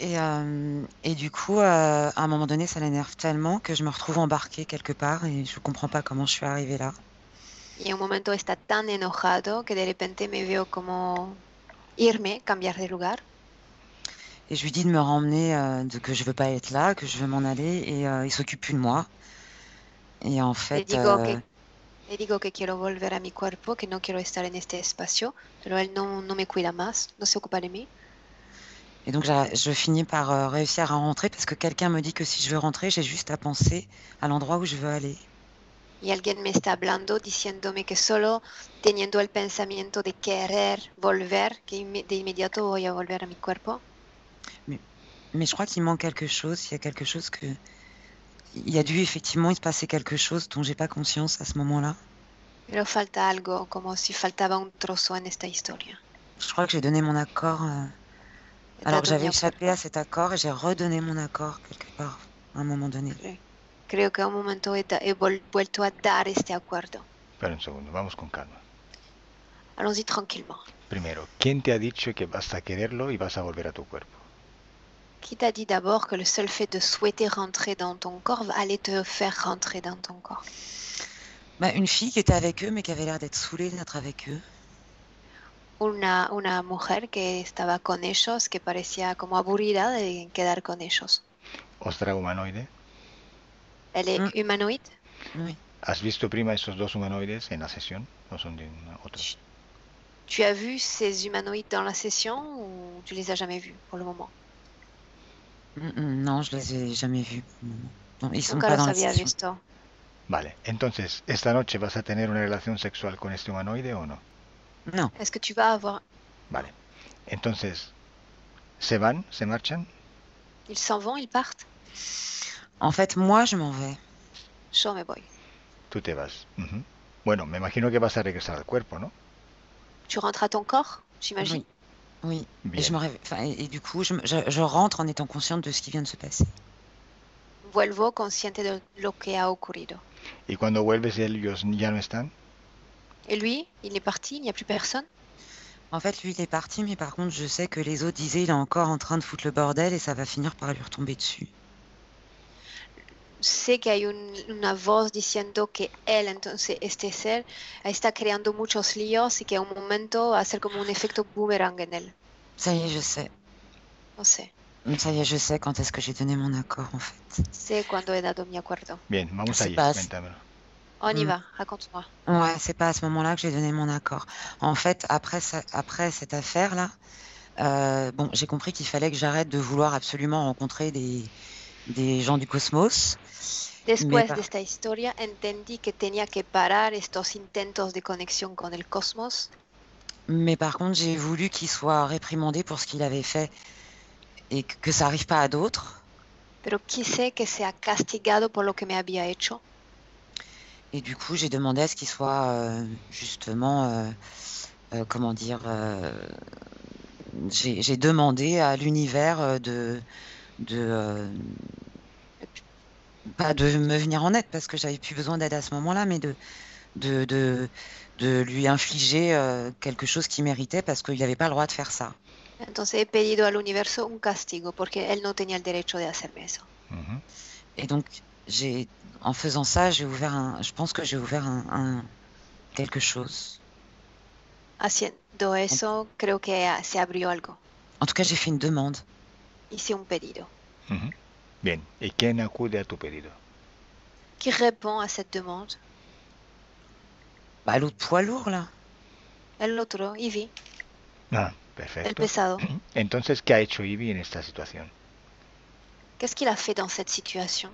Et du coup, à un moment donné, ça l'énerve tellement que je me retrouve embarquée quelque part et je comprends pas comment je suis arrivée là. Y en un momento está tan enojado que de repente me veo como irme, cambiar de lugar. Et je lui dis de me ramener, que je veux pas être là, que je veux m'en aller et il s'occupe plus de moi. Et en Le fait, digo que quiero volver a mi cuerpo, que no quiero estar en este espacio, pero él no me cuida más, no se ocupa de mí. et donc je finis par réussir à rentrer parce que quelqu'un me dit que si je veux rentrer, j'ai juste à penser à l'endroit où je veux aller. Y alguien me está hablando diciéndome que solo teniendo el pensamiento de querer volver, que de inmediato voy a volver a mi cuerpo. Mais je crois qu'il manque quelque chose. Il y a quelque chose que... Il y a dû effectivement y se passer quelque chose dont j'ai pas conscience à ce moment-là. Pero falta algo, como si faltaba un trozo en esta historia. Je crois que j'ai donné mon accord. He Alors que dado j'avais mi échappé à acuerdo. cet accord et j'ai redonné mon accord quelque part à un moment donné. Creo que a un momento he vuelto a dar este acuerdo. Espera un segundo, vamos con calma. Allons-y tranquillement. Primero, ¿quién te ha dicho que vas a quererlo y vas a volver a tu cuerpo? Qui t'a dit d'abord que le seul fait de souhaiter rentrer dans ton corps allait te faire rentrer dans ton corps? Bah, une fille qui était avec eux mais qui avait l'air d'être saoulée d'être avec eux. Una mujer que estaba con ellos, que parecía como aburrida de quedar con ellos. ¿Ostra humanoide? Elle est humanoïde? Oui. ¿Has visto, prima, esos dos humanoides en la sesión? ¿O son de otros? Tu as vu ces humanoïdes dans la session ou tu les as jamais vus pour le moment? Non, je les ai jamais vus. Non, ils sont Nunca pas los dans la había session. visto. Vale, entonces, ¿esta noche vas a tener una relación sexual con este humanoide o no? Non. Est-ce que tu vas avoir... Vale, entonces, ¿se van? ¿Se marchan? Ils s'en vont, ils partent? En fait, moi, je m'en vais. Yo me voy. Tú te vas. Ujú. Bueno, me imagino que vas a regresar al cuerpo, ¿no? Tu rentres à ton corps, j'imagine? Oui. Bien. Et, et du coup, je rentre en étant consciente de ce qui vient de se passer. Vuelvo consciente de lo que ha ocurrido. ¿Y cuando vuelves ellos ya no están? Et lui, il est parti, il n'y a plus personne? En fait, lui, il est parti, mais par contre, je sais que les autres disaient il est encore en train de foutre le bordel et ça va finir par lui retomber dessus. Sé que hay una voz diciendo que él, entonces este ser, está creando muchos líos y que a un momento va a ser como un efecto boomerang en él. Ça y est, je sais. No sé. Ça y est, je sais quand est-ce que j'ai donné mon accord, en fait. Sé cuándo he dado mi acuerdo. Bien, vamos C'est allí, pas, cuéntamelo. On y Mm, va, raconte-moi. ouais, c'est pas à ce moment-là que j'ai donné mon accord. En fait, après cette affaire-là, bon, j'ai compris qu'il fallait que j'arrête de vouloir absolument rencontrer des gens du cosmos. Mais Después de par, esta historia entendí que tenía que parar estos intentos de conexión con el cosmos, mais par contre, j'ai voulu qu'il soit réprimandé pour ce qu'il avait fait et que ça arrive pas à d'autres. pero quise que sea castigado por lo que me había hecho. Et du coup, j'ai demandé à ce qu'il soit justement, comment dire, j'ai demandé à l'univers pas de me venir en aide parce que j'avais plus besoin d'aide à ce moment-là, mais de, de, de lui infliger quelque chose qu'il méritait parce qu'il n'avait pas le droit de faire ça. Entonces he pedido al universo un castigo porque él no tenía el derecho de hacerme eso. Ujú. Et donc, en faisant ça, je pense que j'ai ouvert quelque chose. Haciendo eso, creo que se abrió algo. En tout cas, j'ai fait une demande. Hice un pedido. Ujú. Bien, ¿y quién acude a tu pedido? Qui répond à cette demande? Bah, l'autre poids lourd, là. El otro, Ivy, Ah, el perfecto. pesado. Entonces, ¿qué ha hecho Ivy en esta situación? Qu'est-ce qu'il a fait dans cette situation?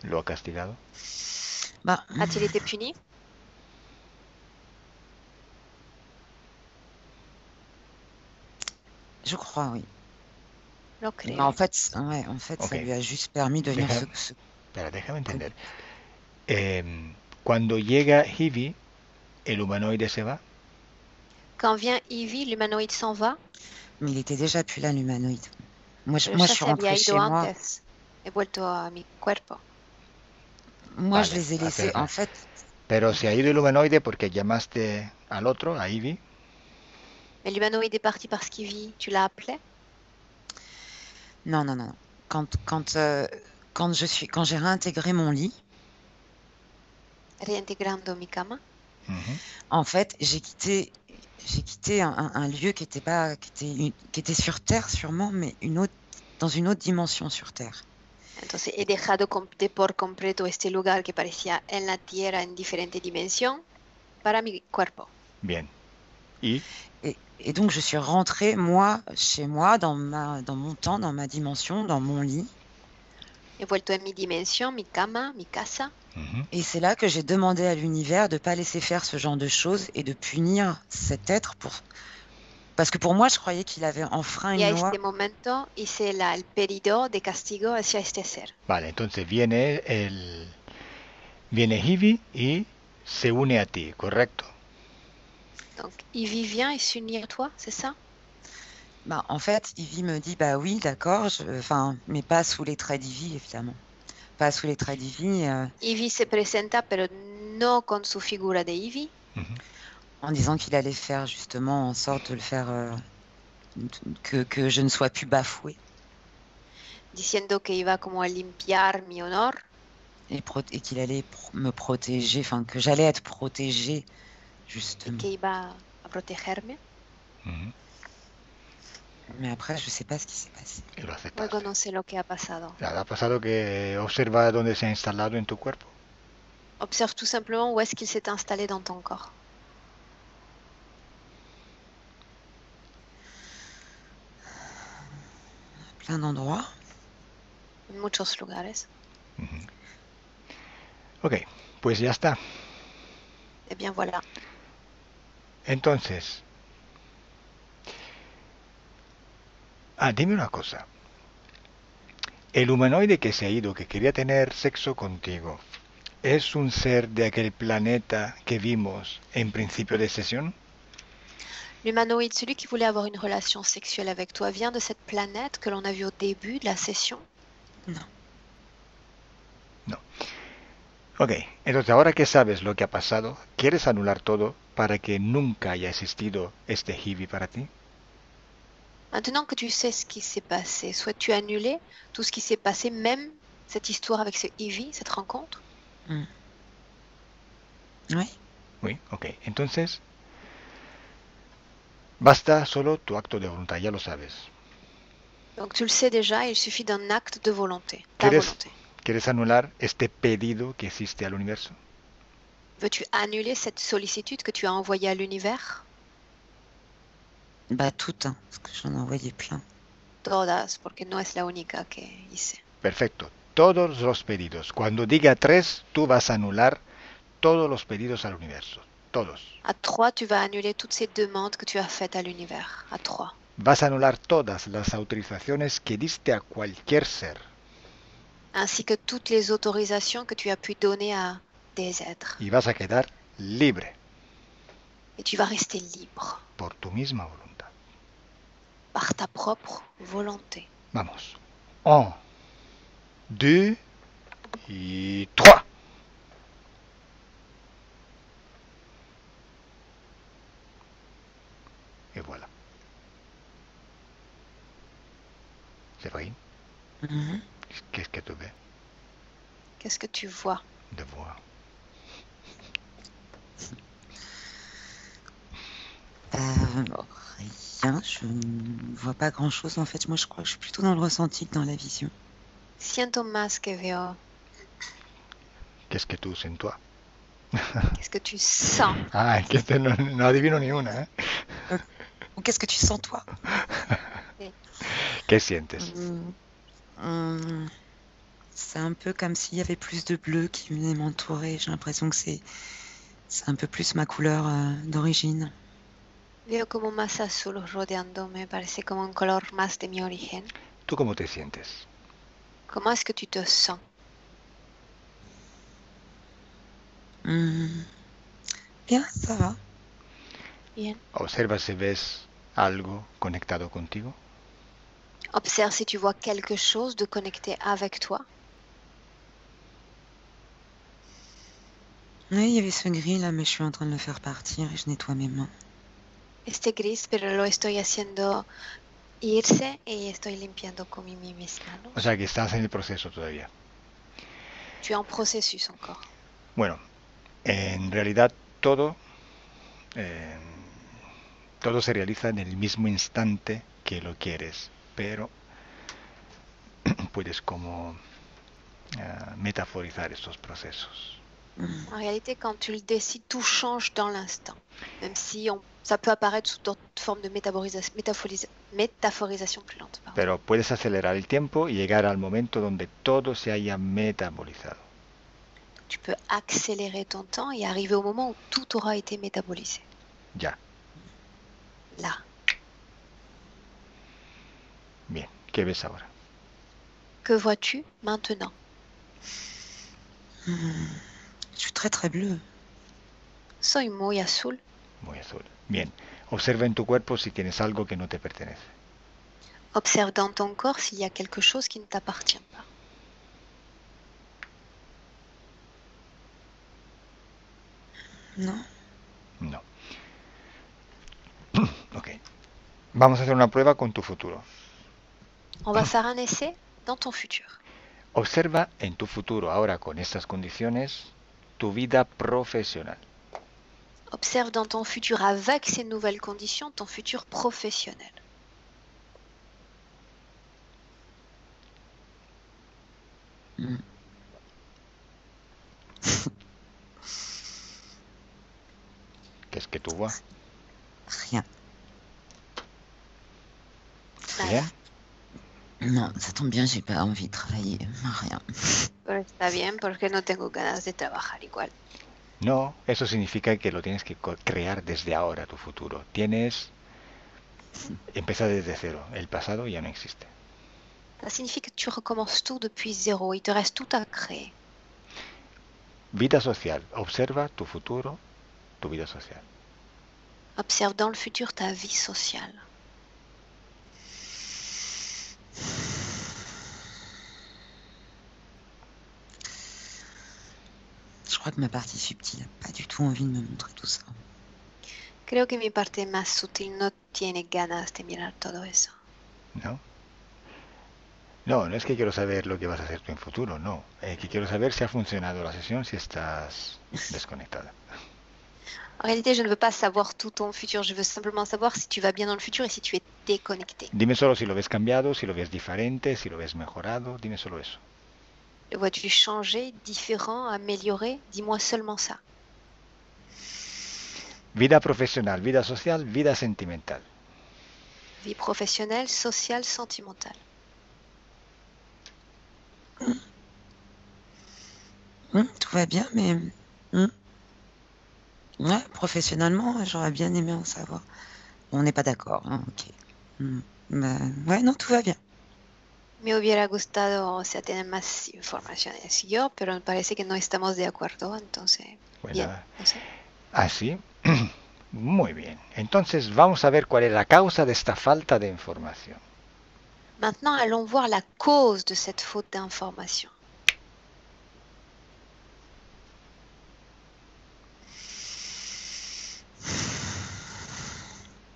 ¿Lo ha castigado? Bah, A-t-il été puni? je crois, oui. Lo Bah, creo. en fait, Ok. ça lui a juste permis de venir Deja- Espera, déjame entender. Cuando llega Ivy, ¿el humanoide se va? Quand vient Ivy, l'humanoïde s'en va. Mais il était déjà plus là, l'humanoïde. Moi, je Ya suis se había rentrée ido chez moi. antes. He vuelto a mi cuerpo. Moi, je Vale, les ai laissés. acerca. En fait, Pero se ha ido el humanoide porque llamaste al otro, a Ivy. Mais l'humanoïde est parti parce qu'Ivy, tu l'as appelé? non. Quand j'ai réintégré mon lit, Reintegrando mi cama. Ujú. en fait, j'ai quitté un lieu qui était sur Terre sûrement, mais dans une autre dimension sur Terre. Entonces he dejado por completo este lugar que parecía en la Tierra en diferente dimensión para mi cuerpo. Bien. ¿Y? Et donc, je suis rentrée, moi, chez moi, dans mon temps, dans ma dimension, dans mon lit. He vuelto en mi dimensión, mi cama, mi casa. Ujú. Et c'est là que j'ai demandé à l'univers de ne pas laisser faire ce genre de choses et de punir cet être parce que pour moi, je croyais qu'il avait enfreint Y une a loi. este momento hice el pedido de castigo hacia este ser. Vale, entonces viene Ivy y se une a ti, ¿correcto? Donc Ivy vient et s'unit à toi, c'est ça? Bah, en fait, Ivy me dit, bah oui, d'accord, mais pas sous les traits d'Ivy, évidemment. Pas sous les traits d'Ivy, Ivy se presenta, pero no con su figura de Ivy, Ujú. en disant qu'il allait faire justement en sorte de le faire, que je ne sois plus bafouée diciendo que iba como a limpiar mi honor et qu'il allait me protéger, enfin, que j'allais être protégée, y justement. que iba a protegerme. Ujú. Mais après, je sais pas ce qui s'est passé. Y lo aceptaste. Luego no sé lo que ha pasado. Nada, ha pasado que observa dónde se ha instalado en tu cuerpo. Observe tout simplement où est-ce qu'il s'est installé dans ton corps. Plein d'endroits. En muchos lugares. Ujú. Ok, pues ya está. Eh bien voilà. Entonces, dime una cosa. El humanoide que se ha ido, que quería tener sexo contigo, ¿es un ser de aquel planeta que vimos en principio de sesión? L'humanoïde, celui qui voulait avoir une relation sexuelle avec toi, vient de cette planète que l'on a vue au début de la session? Non. No. Ok, entonces ahora que sabes lo que ha pasado, ¿quieres anular todo para que nunca haya existido este Hibi para ti? Maintenant que tu sais ce qui s'est passé, souhaites-tu annuler tout ce qui s'est passé, même cette histoire avec ce Ivy, cette rencontre? Oui. Oui, ok. Entonces, basta solo tu acto de voluntad, ya lo sabes. Donc tu le sais déjà, il suffit d'un acte de volonté, ta ¿Quieres, volonté. quieres anular este pedido que hiciste al universo? Veux-tu annuler cette sollicitude que tu as envoyée à l'univers? Bah toutes, hein, parce que j'en ai envoyé plein. Todas, porque no es la única que hice. Perfecto. Todos los pedidos. Cuando diga 3, tú vas a anular todos los pedidos al universo. Todos. À 3, tu vas annuler toutes ces demandes que tu as faites à l'univers. À 3. Vas a anular todas las autorizaciones que diste a cualquier ser. Ainsi que toutes les autorisations que tu as pu donner à des êtres. Y vas a quedar libre Et tu vas rester libre por tu misma voluntad. par ta propre volonté. Vamos. 1, 2 y 3. Et voilà. Séverine, Mhm. qu'est-ce que tu veux Qu'est-ce que tu vois? de voir? Bon, rien, je ne vois pas grand-chose en fait. Moi, je crois que je suis plutôt dans le ressenti que dans la vision. Siento más que veo. Qu'est-ce que tu sens toi? Qu'est-ce que tu sens? Ah, que no adivino ni una, ¿eh? Ou qu'est-ce que tu sens toi? ¿Qué sientes? C'est un peu comme s'il y avait plus de bleu qui venait m'entourer. J'ai l'impression que c'est un peu plus ma couleur d'origine. Veo como más azul rodeándome, parece como un color más de mi origen. ¿Tú cómo te sientes? Comment est-ce que tu te sens? Bien, ça va. Bien. Observa si ves algo conectado contigo. Observe si tu vois quelque chose de connecté avec toi. Oui, il y avait ce gris là, mais je suis en train de le faire partir et je nettoie mes mains. Este gris, pero lo estoy haciendo irse y estoy limpiando con mis manos. O sea que estás en el proceso todavía. Tu es en processus encore. Bueno, en realidad todo se realiza en el mismo instante que lo quieres, pero puedes como metaforizar estos procesos. En réalité, quand tu le décides, tout change dans l'instant. Même si ça peut apparaître sous d'autres formes de métaphorisation plus lente. Pardon. Pero puedes acelerar el tiempo y llegar al momento donde todo se haya metabolizado. Tu peux accélérer ton temps et arriver au moment où tout aura été métabolisé. Ya. Là. Bien, ¿qué ves ahora? Que vois-tu maintenant? Je suis très très bleue. Soy muy azul. Muy azul. Bien, observa en tu cuerpo si tienes algo que no te pertenece. Observe dans ton corps s'il y a quelque chose qui ne t'appartient pas. Non. No. Ok. Vamos a hacer una prueba con tu futuro. On va faire un essai dans ton futur. Observa en tu futuro, ahora con estas condiciones, tu vida profesional. Observe dans ton futur avec ces nouvelles conditions ton futur professionnel. Qu'est-ce que tu vois? Rien. Rien. Non, ça tombe bien, j'ai pas envie de travailler. Rien. Pero está bien porque no tengo ganas de trabajar igual. No, eso significa que lo tienes que crear desde ahora tu futuro. Empieza desde cero. El pasado ya no existe. Ça signifie que tu recommences tout depuis zéro. Il te reste tout à créer. Vida social. Observa tu futuro, tu vida social. Observe dans le futur ta vie sociale. Je crois que ma partie subtile n'a pas du tout envie de me montrer tout ça. Creo que mi parte más sutil no tiene ganas de mirar todo eso. ¿No? No, no es que quiero saber lo que vas a hacer tú en futuro, no. Que quiero saber si ha funcionado la sesión, si estás desconectada. En réalité, je ne veux pas savoir tout ton futur, je veux simplement savoir si tu vas bien dans le futur et si tu es déconnecté. Dime solo si lo ves cambiado, si lo ves diferente, si lo ves mejorado. Dime solo eso. Le vois-tu changer, différent, amélioré? Dis-moi seulement ça. Vida profesional, vida social, vida sentimental. Vie professionnelle, sociale, sentimentale. Tout va bien, mais ouais, professionnellement, j'aurais bien aimé en savoir. On n'est pas d'accord, hein, ok. Ouais, non, tout va bien. Me hubiera gustado, o sea, tener más informaciones yo, pero me parece que no estamos de acuerdo, entonces, Bueno, bien, no sé. así. Muy bien. Entonces vamos a ver cuál es la causa de esta falta de información. Maintenant, allons voir la cause de cette faute d'information.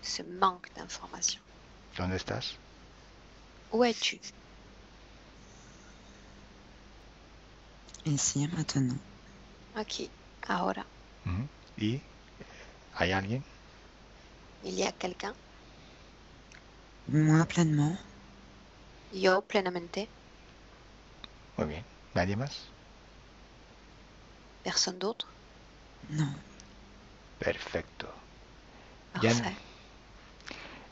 Ce manque d'information. ¿Dónde estás? Où es-tu? Ici, maintenant. Aquí, ahora. ¿Y hay alguien? Il y a quelqu'un? Moi, pleinement. Yo, plenamente. Muy bien. ¿Nadie más? Personne d'autre? Non. Perfecto. Parfait.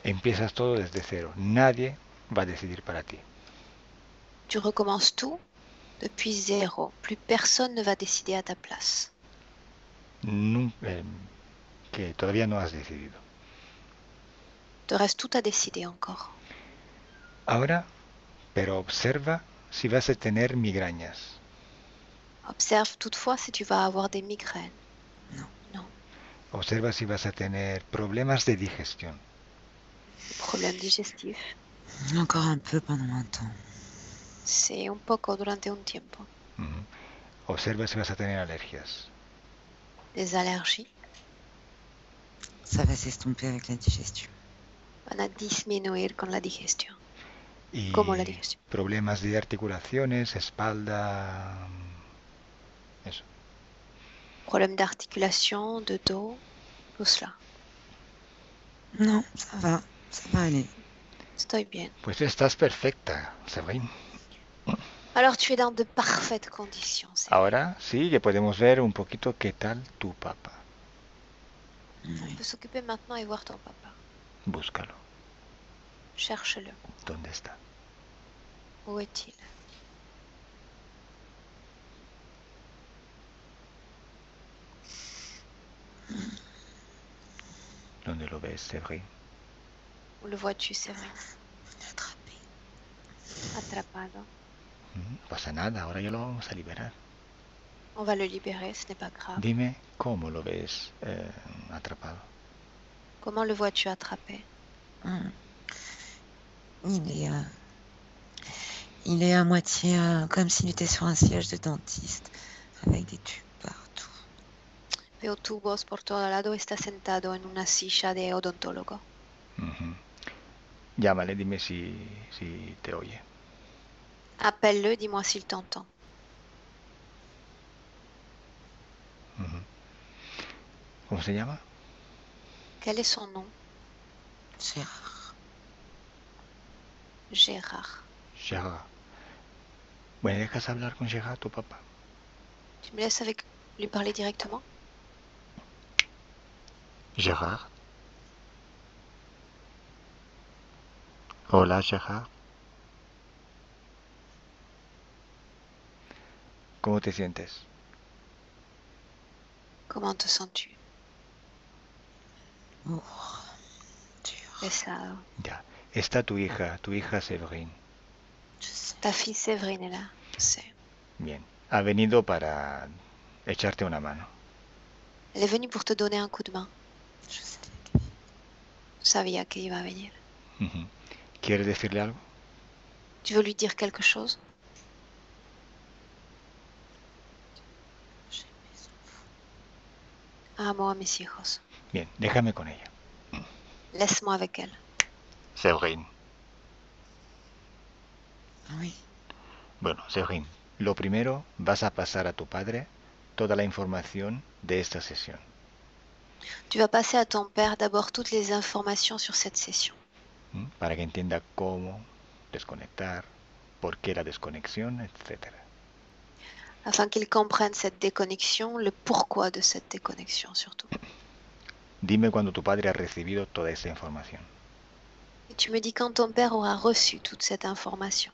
Empiezas todo desde cero. Nadie va a decidir para ti. Tu recommences tout depuis zéro. Plus personne ne va décider à ta place. Que todavía no has decidido. Te reste tout à décider encore. Ahora, pero observa si vas a tener migrañas. Observe toutefois si tu vas avoir des migraines. Non. Observa si vas a tener problemas de digestión. Problème digestif. Encore un peu pendant un temps. C'est un poco durante un tiempo. Observa si vas a tener alergias. Des allergies. Ça va s'estomper avec la digestion. Van a disminuir con la digestión. Y Como la digestión. problemas de articulaciones, espalda. Eso. Problème d'articulation, de dos, tout cela. Non, ça va aller. Estoy bien. Pues estás perfecta, Sabrine. Alors tu es dans de parfaites conditions. Ahora sí que podemos ver un poquito qué tal tu papá. On peut s'occuper maintenant et voir ton papa. Búscalo. Cherche-le. ¿Dónde está? Où est-il? ¿Dónde lo ves, Sabrine? Où le vois-tu, Séverine? Attrapé. Atrapado. Pasa nada, ahora ya lo vamos a liberar. On va le libérer, ce n'est pas grave. Dime cómo lo ves atrapado. Comment le vois-tu attrapé? Il est à moitié comme s'il était sur un siège de dentiste, avec des tubes partout. Veo tubos por todo lado, está sentado en una silla de odontólogo. Llámale, dime si te oye. Appelle-le, dis-moi s'il t'entend. ¿Cómo se llama? Quel est son nom? Gérard. Gérard. Gérard. Bueno, ¿dejas hablar con Gérard, tu papá? Tu me laisses lui parler directement? Gérard. Hola, Gérard. ¿Cómo te sientes? Comment te sens-tu? Dur. Pesado. Ya. Está tu hija Séverine. Je sais. Ta fille Séverine est là, je sais. Bien. Ha venido para echarte una mano. Elle est venue pour te donner un coup de main. Je savais que... Je savais qu'il va venir. ¿Quieres decirle algo? Tu veux lui dire quelque chose? Amo a mis hijos. Bien, déjame con ella. Laisse-moi avec elle. Séverine. Oui. Bueno, Séverine, lo primero vas a pasar a tu padre toda la información de esta sesión. Tu vas passer à ton père d'abord toutes les informations sur cette session, para que entienda cómo desconectar, por qué la desconexión, etc. afin qu'il comprenne cette déconnexion, le pourquoi de cette déconnexion surtout. Dime cuando tu padre ha recibido toda esa información. Et tu me dis quand ton père aura reçu toute cette information.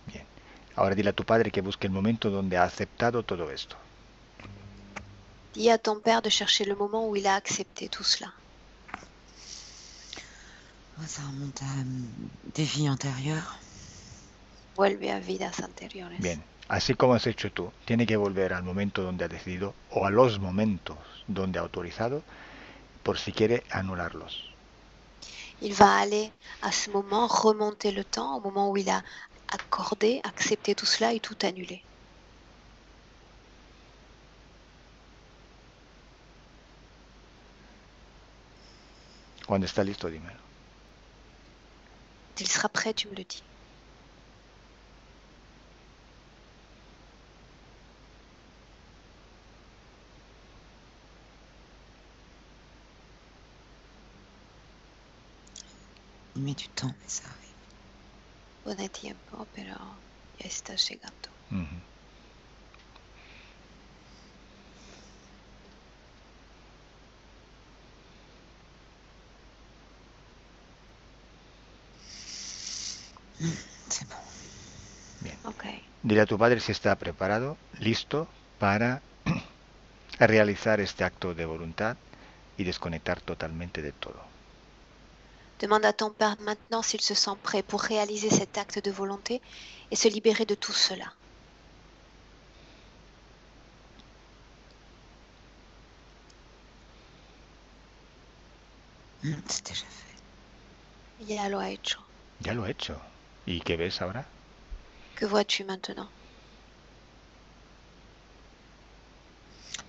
Bien. Ahora dile a tu padre que busque el momento donde ha aceptado todo esto. Dis à ton père de chercher le moment où il a accepté tout cela. Ça remonte à des vies antérieures. Vuelve a vidas anteriores. Bien. Así como has hecho tú, tiene que volver al momento donde ha decidido o a los momentos donde ha autorizado por si quiere anularlos. Il va aller à ce moment, remonter le temps, au moment où il a accordé, accepté tout cela et tout annulé. Cuando está listo, dímelo. Quand il sera prêt, tu me le dis. Il met du temps, mais ça arrive. Pone tiempo, pero ya estás llegando. Ujú. C'est bon. Bien. Ok. Dile a tu padre si está preparado, listo para realizar este acto de voluntad y desconectar totalmente de todo. Demande à ton père maintenant s'il se sent prêt pour réaliser cet acte de volonté et se libérer de tout cela. C'est déjà fait. Ya lo ha hecho. Ya lo he hecho. ¿Y qué ves ahora? Que vois-tu maintenant?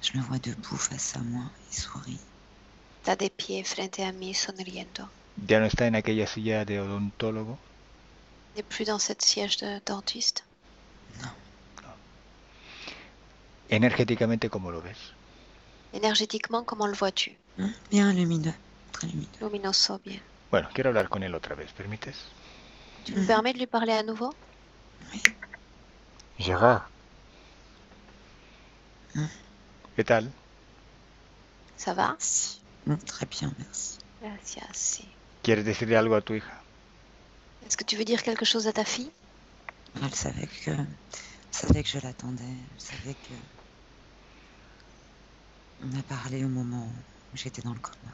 Je le vois debout face à moi, il sourit. Está de pie frente a mí sonriendo. Ya no está en aquella silla de odontólogo. N'est plus dans cette siège de dentiste. Energéticamente, ¿cómo lo ves? Énergétiquement, comment le vois-tu? Bien lumineux, très lumineux. Luminoso, bien. Bueno, quiero hablar con él otra vez, ¿permites? Tu me permets de lui parler à nouveau? Oui. Gérard. ¿Qué tal? Ça va? Si. Très bien, merci. Gracias, sí. ¿Quieres decirle algo a tu hija? Est-ce que tu veux dire quelque chose à ta fille? Elle savait que je l'attendais. Elle savait que on a parlé au moment où j'étais dans le coma.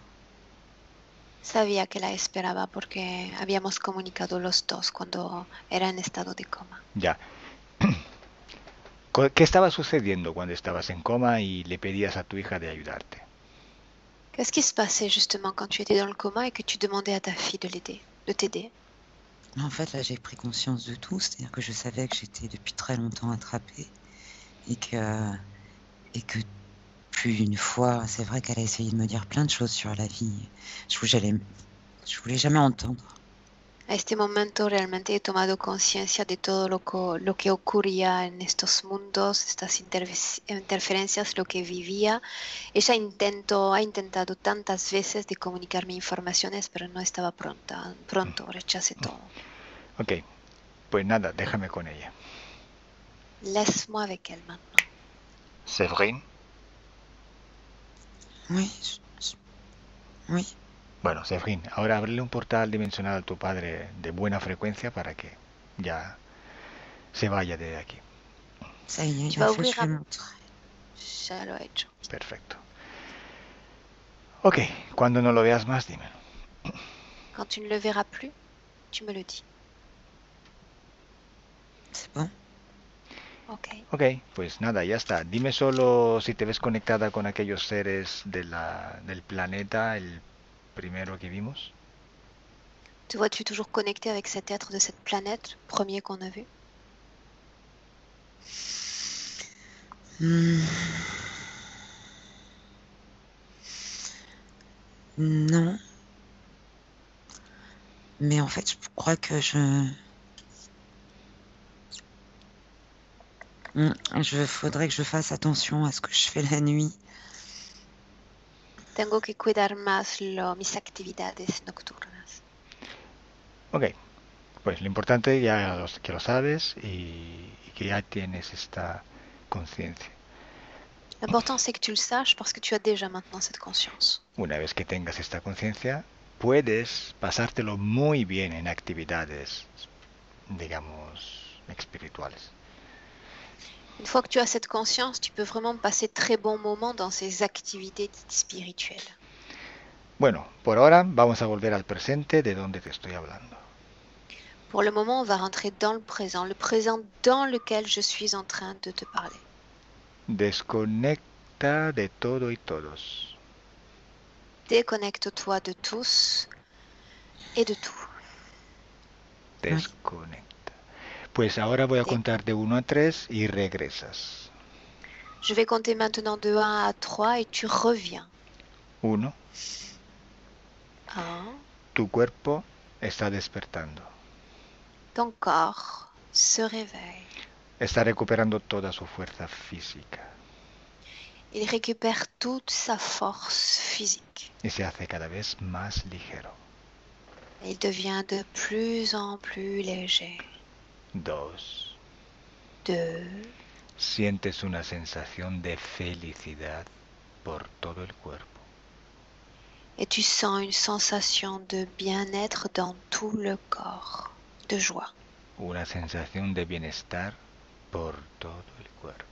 Sabía que la esperaba porque habíamos comunicado los dos cuando era en estado de coma. Ya. ¿Qué estaba sucediendo cuando estabas en coma y le pedías a tu hija de ayudarte? Qu'est-ce qui se passait justement quand tu étais dans le coma et que tu demandais à ta fille de l'aider, de t'aider? En fait, là, j'ai pris conscience de tout. C'est-à-dire que je savais que j'étais depuis très longtemps attrapée et que plus d'une fois, c'est vrai qu'elle a essayé de me dire plein de choses sur la vie. Je voulais jamais entendre. A este momento realmente he tomado conciencia de todo lo que ocurría en estos mundos, estas interferencias, lo que vivía. Ella ha intentado tantas veces de comunicarme informaciones, pero no estaba pronta. Pronto rechacé todo. Ok, pues nada, déjame con ella. Laisse-moi avec elle maintenant. Séverine. Oui, oui. Bueno, Séverine, ahora ábrele un portal dimensional a tu padre de buena frecuencia para que ya se vaya de aquí. Ça y est, Tu il a vas fait, je ouvrir lui ai un... montré. Ya lo he hecho. Perfecto. Ok, cuando no lo veas más, dímelo. Quand tu ne le verras plus, tu me le dis. C'est bon? Ok. Ok, pues nada, ya está. Dime solo si te ves conectada con aquellos seres del planeta, el primero que vimos. Te vois-tu toujours connecté avec cet être de cette planète, premier qu'on a vu? Non. Mais en fait, je crois que Faudrait que je fasse attention à ce que je fais la nuit. Tengo que cuidar más mis actividades nocturnas. Ok, pues lo importante ya que lo sabes y que ya tienes esta conciencia. L'important, c'est que tu le saches parce que tu as déjà maintenant cette conscience. Una vez que tengas esta conciencia, puedes pasártelo muy bien en actividades, digamos, espirituales. Une fois que tu as cette conscience, tu peux vraiment passer de très bons moments dans ces activités dites spirituelles. Bueno, por ahora vamos a volver al presente de donde te estoy hablando. Pour le moment, on va rentrer dans le présent dans lequel je suis en train de te parler. Desconecta de todo y todos. Déconnecte-toi de tous et de tout. Desconecta. Pues ahora voy a contar de 1 a 3 y regresas. Je vais compter maintenant de 1 à 3 et tu reviens. 1. 1. Tu cuerpo está despertando. Ton corps se réveille. Está recuperando toda su fuerza física. Il récupère toute sa force physique. Y se hace cada vez más ligero. Il devient de plus en plus léger. 2. 2. Sientes una sensación de felicidad por todo el cuerpo. Et tu sens une sensation de bien-être dans tout le corps, de joie. Una sensación de bienestar por todo el cuerpo.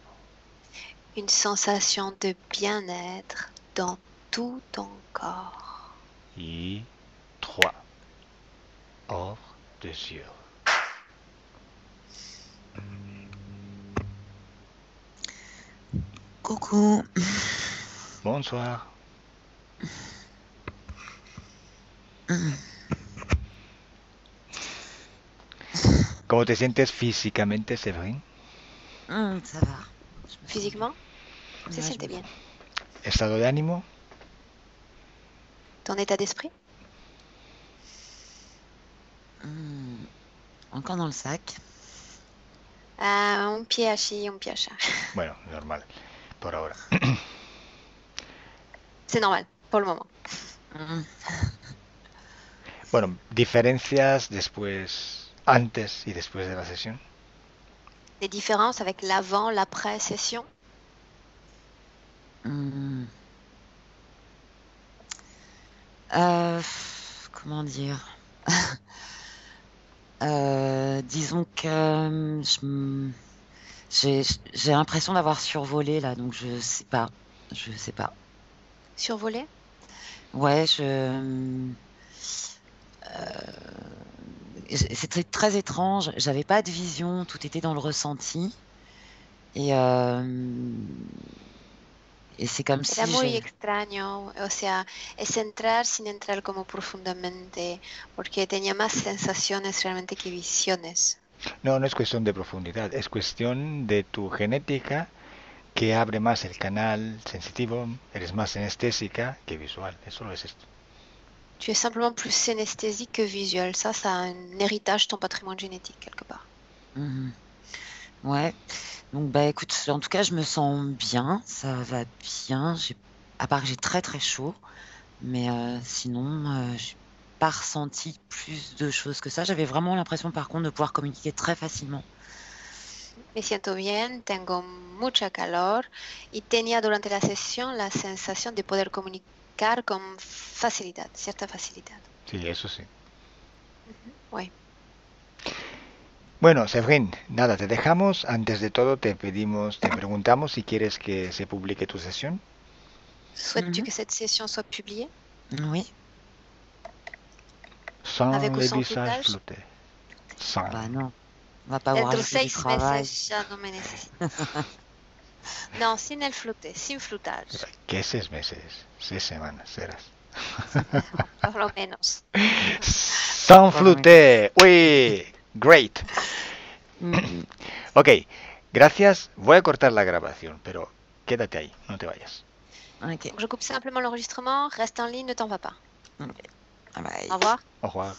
Une sensation de bien-être dans tout ton corps. Y 3. Ouvre tes yeux. Coucou. Bonsoir. ¿Cómo te sientes físicamente, Séverine? Ça va. Physiquement, se Ouais, sentait bien. ¿Estado de ánimo? Ton état d'esprit? Encore dans le sac. Un pied así, un pied allá. Bueno, normal, por ahora. C'est normal, pour le moment. Bueno, diferencias después, antes y después de la sesión. Des différences avec l'avant, l'après-session? Comment dire? Disons que j'ai l'impression d'avoir survolé là, donc je sais pas. Survolé? Ouais, c'était très étrange. J'avais pas de vision, tout était dans le ressenti. Et c'est comme si Era muy extraño, o sea, es entrar sin entrar como profundamente, porque tenía más sensaciones realmente que visiones. No, no es cuestión de profundidad, es cuestión de tu genética que abre más el canal sensitivo, eres más sinestésica que visual, eso es esto. Tu es simplement plus synesthésique que visuel. Ça a un héritage, ton patrimoine génétique, quelque part. Ouais. Donc, bah écoute, en tout cas, je me sens bien, ça va bien. À part que j'ai très très chaud, mais sinon, j'ai pas ressenti plus de choses que ça. J'avais vraiment l'impression, par contre, de pouvoir communiquer très facilement. Me siento bien, tengo mucha calor y tenía durante la sesión la sensación de poder comunicar con facilidad, cierta facilidad. Sí, eso sí. Oui. Bueno, Séverine, nada, te dejamos. Antes de todo te preguntamos si quieres que se publique tu sesión. Souhaites-tu que cette session soit publiée? Oui. Sans Avec ou le sans visage floutage? flouté. Sans. Bah non, on va pas avoir Dentro le 6 travail. meses ya no me necesitas. No, sin el flute, sin floutage. ¿Qué 6 meses? 6 semanas serás. Por lo menos. Sans flouté. Oui, great. Ok, gracias. Voy a cortar la grabación, pero quédate ahí, no te vayas. Ok. Je coupe simplement l'enregistrement, reste en ligne, ne t'en vas pas. Ok. Bye. Au revoir. Au revoir.